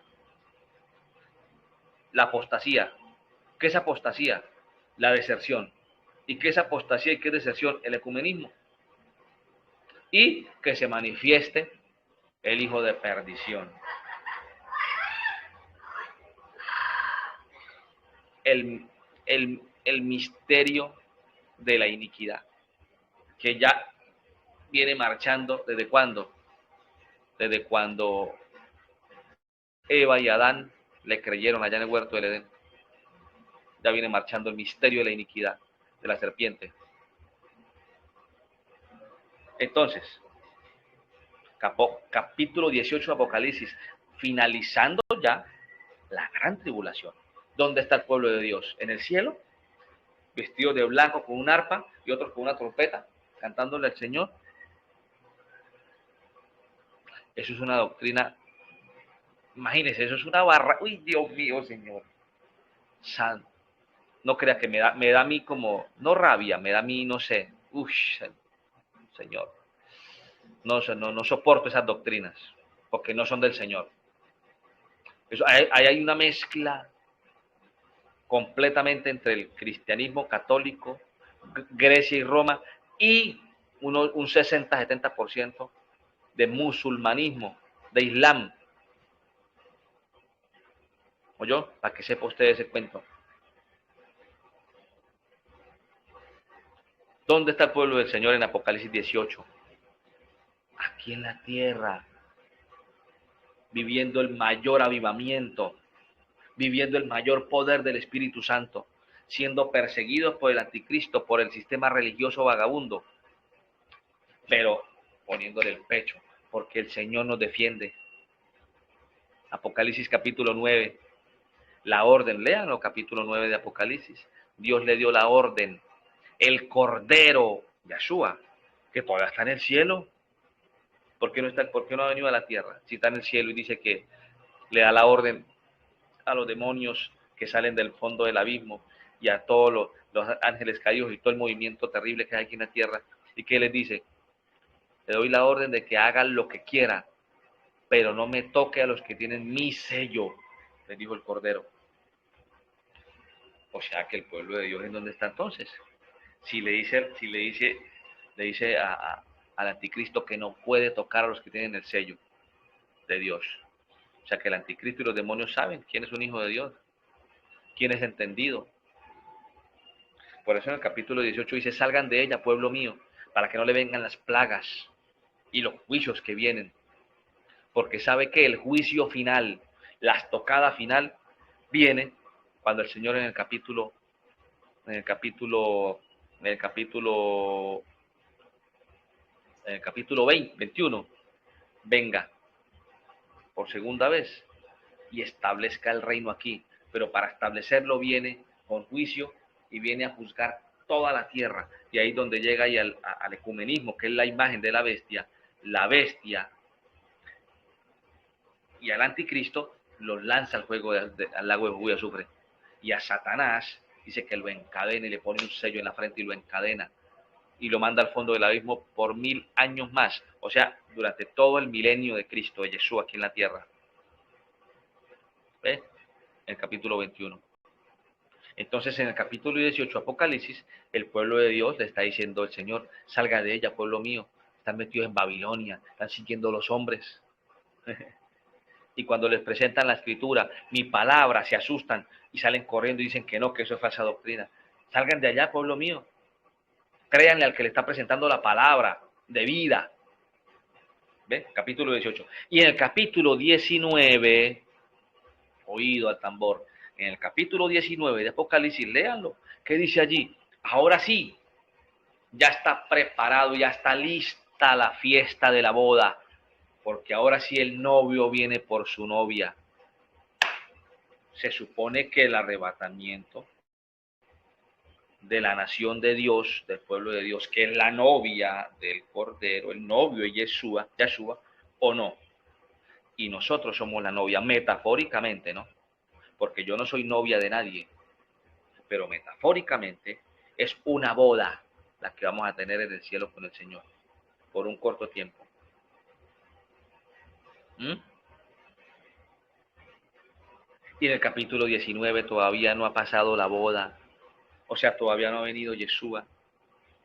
La apostasía. ¿Qué es apostasía? La deserción. ¿Y qué es apostasía y qué es deserción? El ecumenismo. Y que se manifieste el hijo de perdición. el misterio de la iniquidad, que ya viene marchando desde cuándo, desde cuando Eva y Adán le creyeron allá en el huerto del Edén. Ya viene marchando el misterio de la iniquidad de la serpiente. Entonces, capítulo 18 de Apocalipsis, finalizando ya la gran tribulación. ¿Dónde está el pueblo de Dios? ¿En el cielo? Vestidos de blanco con un arpa y otros con una trompeta, cantándole al Señor. Eso es una doctrina, imagínense, eso es una barra. Uy, Dios mío, Señor. Santo. No creas que me da a mí como, no rabia, me da a mí, no sé. Uy, Señor. No soporto esas doctrinas, porque no son del Señor. Eso, hay una mezcla completamente entre el cristianismo católico, Grecia y Roma, y un 60-70% de musulmanismo, de Islam. ¿Oyó? Para que sepa usted ese cuento. ¿Dónde está el pueblo del Señor en Apocalipsis 18? Aquí en la tierra, viviendo el mayor avivamiento, viviendo el mayor poder del Espíritu Santo, siendo perseguidos por el anticristo, por el sistema religioso vagabundo, pero poniéndole el pecho, porque el Señor nos defiende. Apocalipsis capítulo 9, la orden, léanlo, capítulo 9 de Apocalipsis. Dios le dio la orden, el Cordero, Yeshua, que todavía está en el cielo. ¿Por qué no ha venido a la tierra? Si está en el cielo y dice que le da la orden a los demonios que salen del fondo del abismo y a todos los ángeles caídos y todo el movimiento terrible que hay aquí en la tierra. ¿Y qué les dice? Le doy la orden de que hagan lo que quiera, pero no me toque a los que tienen mi sello, le dijo el Cordero. O sea que el pueblo de Dios, ¿en dónde está entonces? Si le dice al anticristo que no puede tocar a los que tienen el sello de Dios. O sea que el anticristo y los demonios saben quién es un hijo de Dios, quién es entendido. Por eso en el capítulo 18 dice, salgan de ella, pueblo mío, para que no le vengan las plagas y los juicios que vienen. Porque sabe que el juicio final, la estocada final, viene cuando el Señor en el capítulo 21, venga por segunda vez y establezca el reino aquí. Pero para establecerlo viene con juicio y viene a juzgar toda la tierra. Y ahí es donde llega y al ecumenismo, que es la imagen de la bestia y al anticristo los lanza al lago de fuego y azufre. Y a Satanás dice que lo encadena y le pone un sello en la frente y lo encadena. Y lo manda al fondo del abismo por 1000 años más. O sea, durante todo el milenio de Cristo, de Jesús aquí en la tierra. ¿Ve? En el capítulo 21. Entonces, en el capítulo 18, Apocalipsis, el pueblo de Dios le está diciendo al Señor, salga de ella, pueblo mío. Están metidos en Babilonia, están siguiendo los hombres. Y cuando les presentan la escritura, mi palabra, se asustan y salen corriendo y dicen que no, que eso es falsa doctrina. Salgan de allá, pueblo mío. Créanle al que le está presentando la palabra de vida. ¿Ve? Capítulo 18. Y en el capítulo 19, oído al tambor, en el capítulo 19 de Apocalipsis, léanlo. ¿Qué dice allí? Ahora sí, ya está preparado, ya está lista la fiesta de la boda, porque ahora sí el novio viene por su novia. Se supone que el arrebatamiento de la nación de Dios, del pueblo de Dios, que es la novia del Cordero, el novio de Yeshua, o no. Y nosotros somos la novia, metafóricamente, ¿no? Porque yo no soy novia de nadie, pero metafóricamente es una boda la que vamos a tener en el cielo con el Señor, por un corto tiempo. Y en el capítulo 19 todavía no ha pasado la boda, o sea, todavía no ha venido Yeshua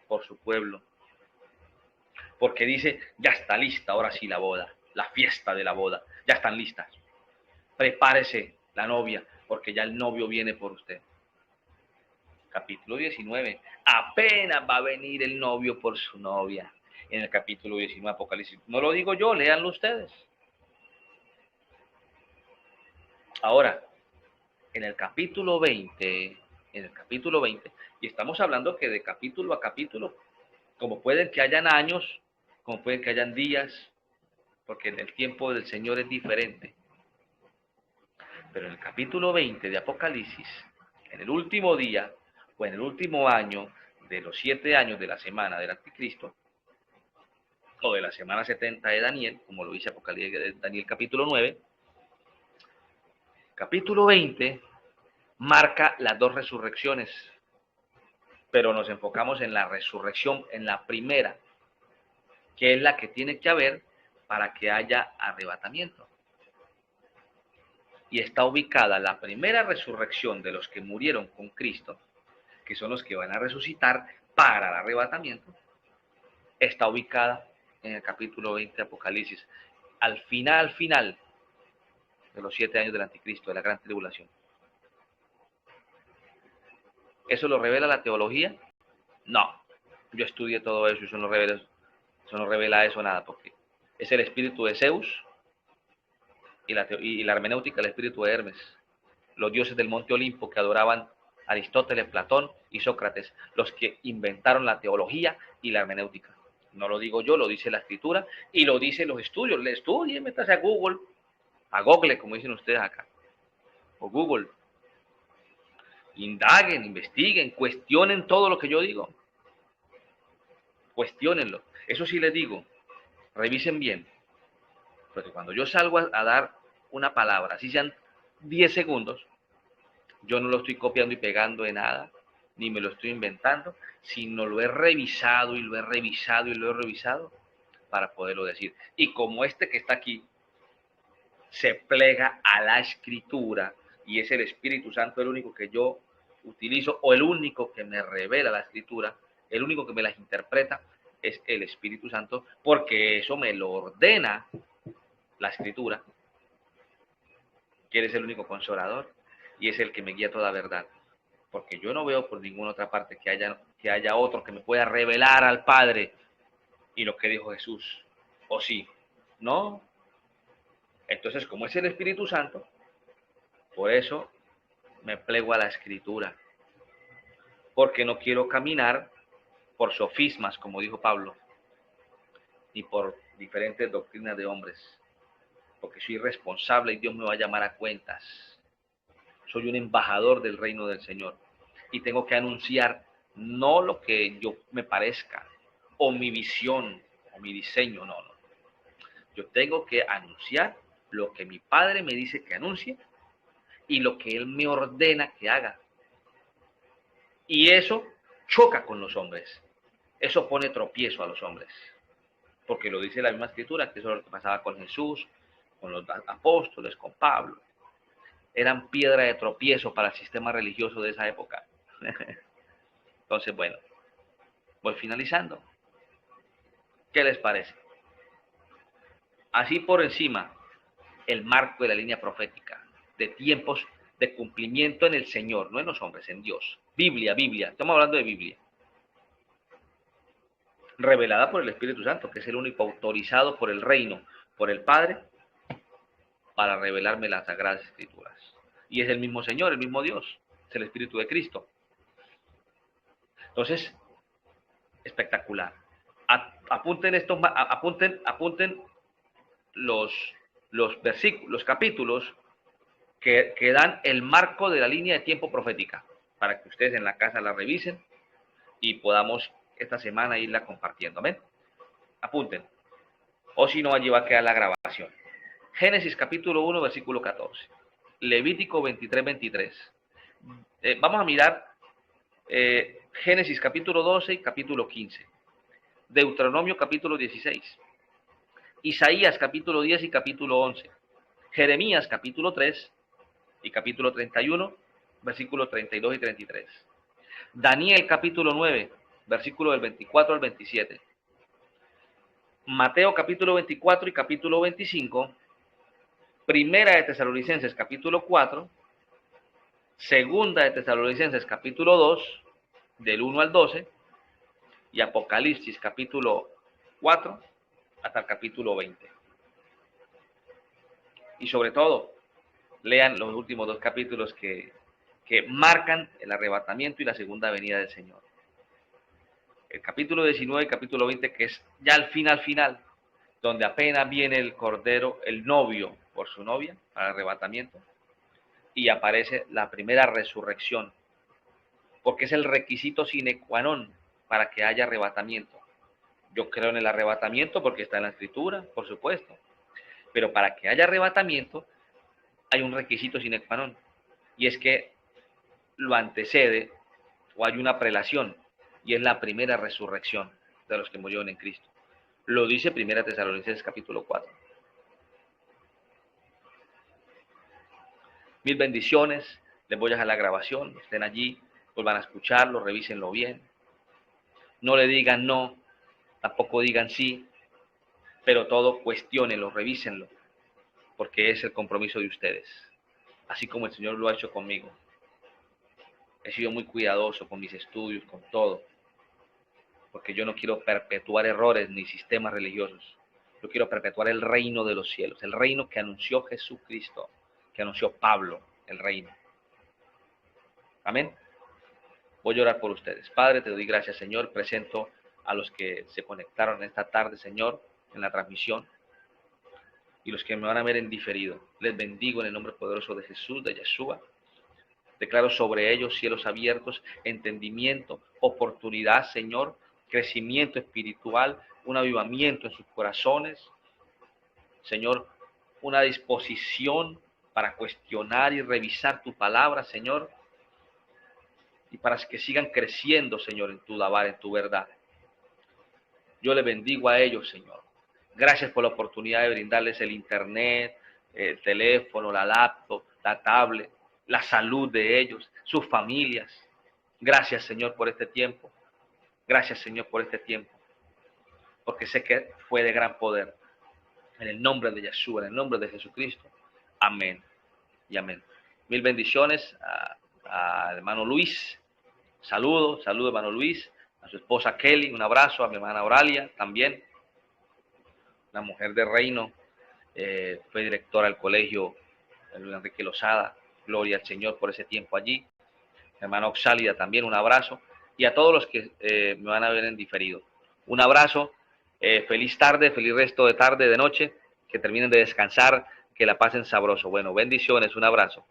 por su pueblo, porque dice, ya está lista ahora sí la boda, la fiesta de la boda, ya están listas. Prepárese la novia, porque ya el novio viene por usted. Capítulo 19. Apenas va a venir el novio por su novia. En el capítulo 19 Apocalipsis. No lo digo yo, léanlo ustedes. Ahora, en el capítulo 20, y estamos hablando que de capítulo a capítulo, como pueden que hayan años, como pueden que hayan días, porque en el tiempo del Señor es diferente. Pero en el capítulo 20 de Apocalipsis, en el último día, o en el último año de los 7 años de la semana del Anticristo, o de la semana 70 de Daniel, como lo dice Apocalipsis de Daniel capítulo 9, capítulo 20 marca las dos resurrecciones, pero nos enfocamos en la resurrección, en la primera, que es la que tiene que haber para que haya arrebatamiento. Y está ubicada la primera resurrección de los que murieron con Cristo, que son los que van a resucitar para el arrebatamiento, está ubicada en el capítulo 20 de Apocalipsis, al final de los 7 años del Anticristo, de la gran tribulación. ¿Eso lo revela la teología? No. Yo estudié todo eso y eso no revela eso nada, porque es el espíritu de Zeus y la hermenéutica el espíritu de Hermes, los dioses del monte Olimpo que adoraban Aristóteles, Platón y Sócrates, los que inventaron la teología y la hermenéutica. No lo digo yo, lo dice la escritura y lo dicen los estudios. Le estudien, métase a Google, como dicen ustedes acá, o Google. Indaguen, investiguen, cuestionen todo lo que yo digo. Cuestiónenlo. Eso sí les digo, revisen bien. Porque cuando yo salgo a dar una palabra, así sean 10 segundos, yo no lo estoy copiando y pegando de nada, ni me lo estoy inventando, sino lo he revisado y lo he revisado y lo he revisado para poderlo decir. Y como este que está aquí se plega a la escritura y es el Espíritu Santo el único que yo utilizo o el único que me revela la escritura, el único que me las interpreta es el Espíritu Santo, porque eso me lo ordena la escritura, que él es el único consolador y es el que me guía toda verdad. Porque yo no veo por ninguna otra parte que haya otro que me pueda revelar al Padre y lo que dijo Jesús. ¿O sí? No. Entonces, como es el Espíritu Santo, por eso me plego a la escritura. Porque no quiero caminar por sofismas, como dijo Pablo, ni por diferentes doctrinas de hombres. Porque soy responsable y Dios me va a llamar a cuentas. Soy un embajador del reino del Señor. Y tengo que anunciar no lo que yo me parezca, o mi visión, o mi diseño, no. Yo tengo que anunciar lo que mi Padre me dice que anuncie y lo que Él me ordena que haga. Y eso choca con los hombres. Eso pone tropiezo a los hombres. Porque lo dice la misma escritura, que eso es lo que pasaba con Jesús, con los apóstoles, con Pablo. Eran piedra de tropiezo para el sistema religioso de esa época. Entonces, bueno, voy finalizando. ¿Qué les parece? Así por encima, el marco de la línea profética, de tiempos de cumplimiento en el Señor, no en los hombres, en Dios. Biblia, estamos hablando de Biblia. Revelada por el Espíritu Santo, que es el único autorizado por el reino, por el Padre, para revelarme las Sagradas Escrituras. Y es el mismo Señor, el mismo Dios, es el Espíritu de Cristo. Entonces, espectacular. Apunten los versículos, los capítulos que dan el marco de la línea de tiempo profética, para que ustedes en la casa la revisen y podamos esta semana irla compartiendo. ¿Ven? Apunten. O si no, allí va a quedar la grabación. Génesis capítulo 1, versículo 14. Levítico 23, 23. Vamos a mirar Génesis capítulo 12 y capítulo 15. Deuteronomio capítulo 16. Isaías capítulo 10 y capítulo 11. Jeremías capítulo 3 y capítulo 31, versículos 32 y 33. Daniel capítulo 9, versículo del 24 al 27. Mateo capítulo 24 y capítulo 25. Primera de Tesalonicenses capítulo 4. Segunda de Tesalonicenses capítulo 2 del 1 al 12, y Apocalipsis capítulo 4 hasta el capítulo 20. Y sobre todo, lean los últimos 2 capítulos que marcan el arrebatamiento y la segunda venida del Señor. El capítulo 19 y capítulo 20, que es ya al final, donde apenas viene el Cordero, el novio por su novia, para el arrebatamiento, y aparece la primera resurrección, porque es el requisito sine qua non para que haya arrebatamiento. Yo creo en el arrebatamiento porque está en la Escritura, por supuesto, pero para que haya arrebatamiento hay un requisito sine qua non, y es que lo antecede o hay una prelación, y es la primera resurrección de los que murieron en Cristo. Lo dice 1 Tesalonicenses capítulo 4. Mil bendiciones, les voy a dejar la grabación, estén allí, vuelvan a escucharlo, revísenlo bien. No le digan no, tampoco digan sí, pero todo cuestiónenlo, revísenlo, porque es el compromiso de ustedes, así como el Señor lo ha hecho conmigo. He sido muy cuidadoso con mis estudios, con todo, porque yo no quiero perpetuar errores ni sistemas religiosos. Yo quiero perpetuar el reino de los cielos, el reino que anunció Jesucristo, que anunció Pablo, el reino. Amén. Voy a orar por ustedes. Padre, te doy gracias, Señor. Presento a los que se conectaron esta tarde, Señor, en la transmisión, y los que me van a ver en diferido. Les bendigo en el nombre poderoso de Jesús, de Yeshua. Declaro sobre ellos cielos abiertos, entendimiento, oportunidad, Señor, crecimiento espiritual, un avivamiento en sus corazones. Señor, una disposición para cuestionar y revisar tu palabra, Señor, y para que sigan creciendo, Señor, en tu dabar, en tu verdad. Yo les bendigo a ellos, Señor. Gracias por la oportunidad de brindarles el internet, el teléfono, la laptop, la tablet, la salud de ellos, sus familias. Gracias, Señor, por este tiempo. Gracias, Señor, por este tiempo, porque sé que fue de gran poder. En el nombre de Yeshua, en el nombre de Jesucristo. Amén y amén. Mil bendiciones al hermano Luis. Saludos, hermano Luis. A su esposa Kelly, un abrazo. A mi hermana Oralia también. La mujer de reino. Fue directora del colegio Luis Enrique Lozada. Gloria al Señor por ese tiempo allí. Mi hermana Oxálida también, un abrazo. Y a todos los que me van a ver en diferido. Un abrazo. Feliz tarde, feliz resto de tarde, de noche. Que terminen de descansar, que la pasen sabroso. Bueno, bendiciones, un abrazo.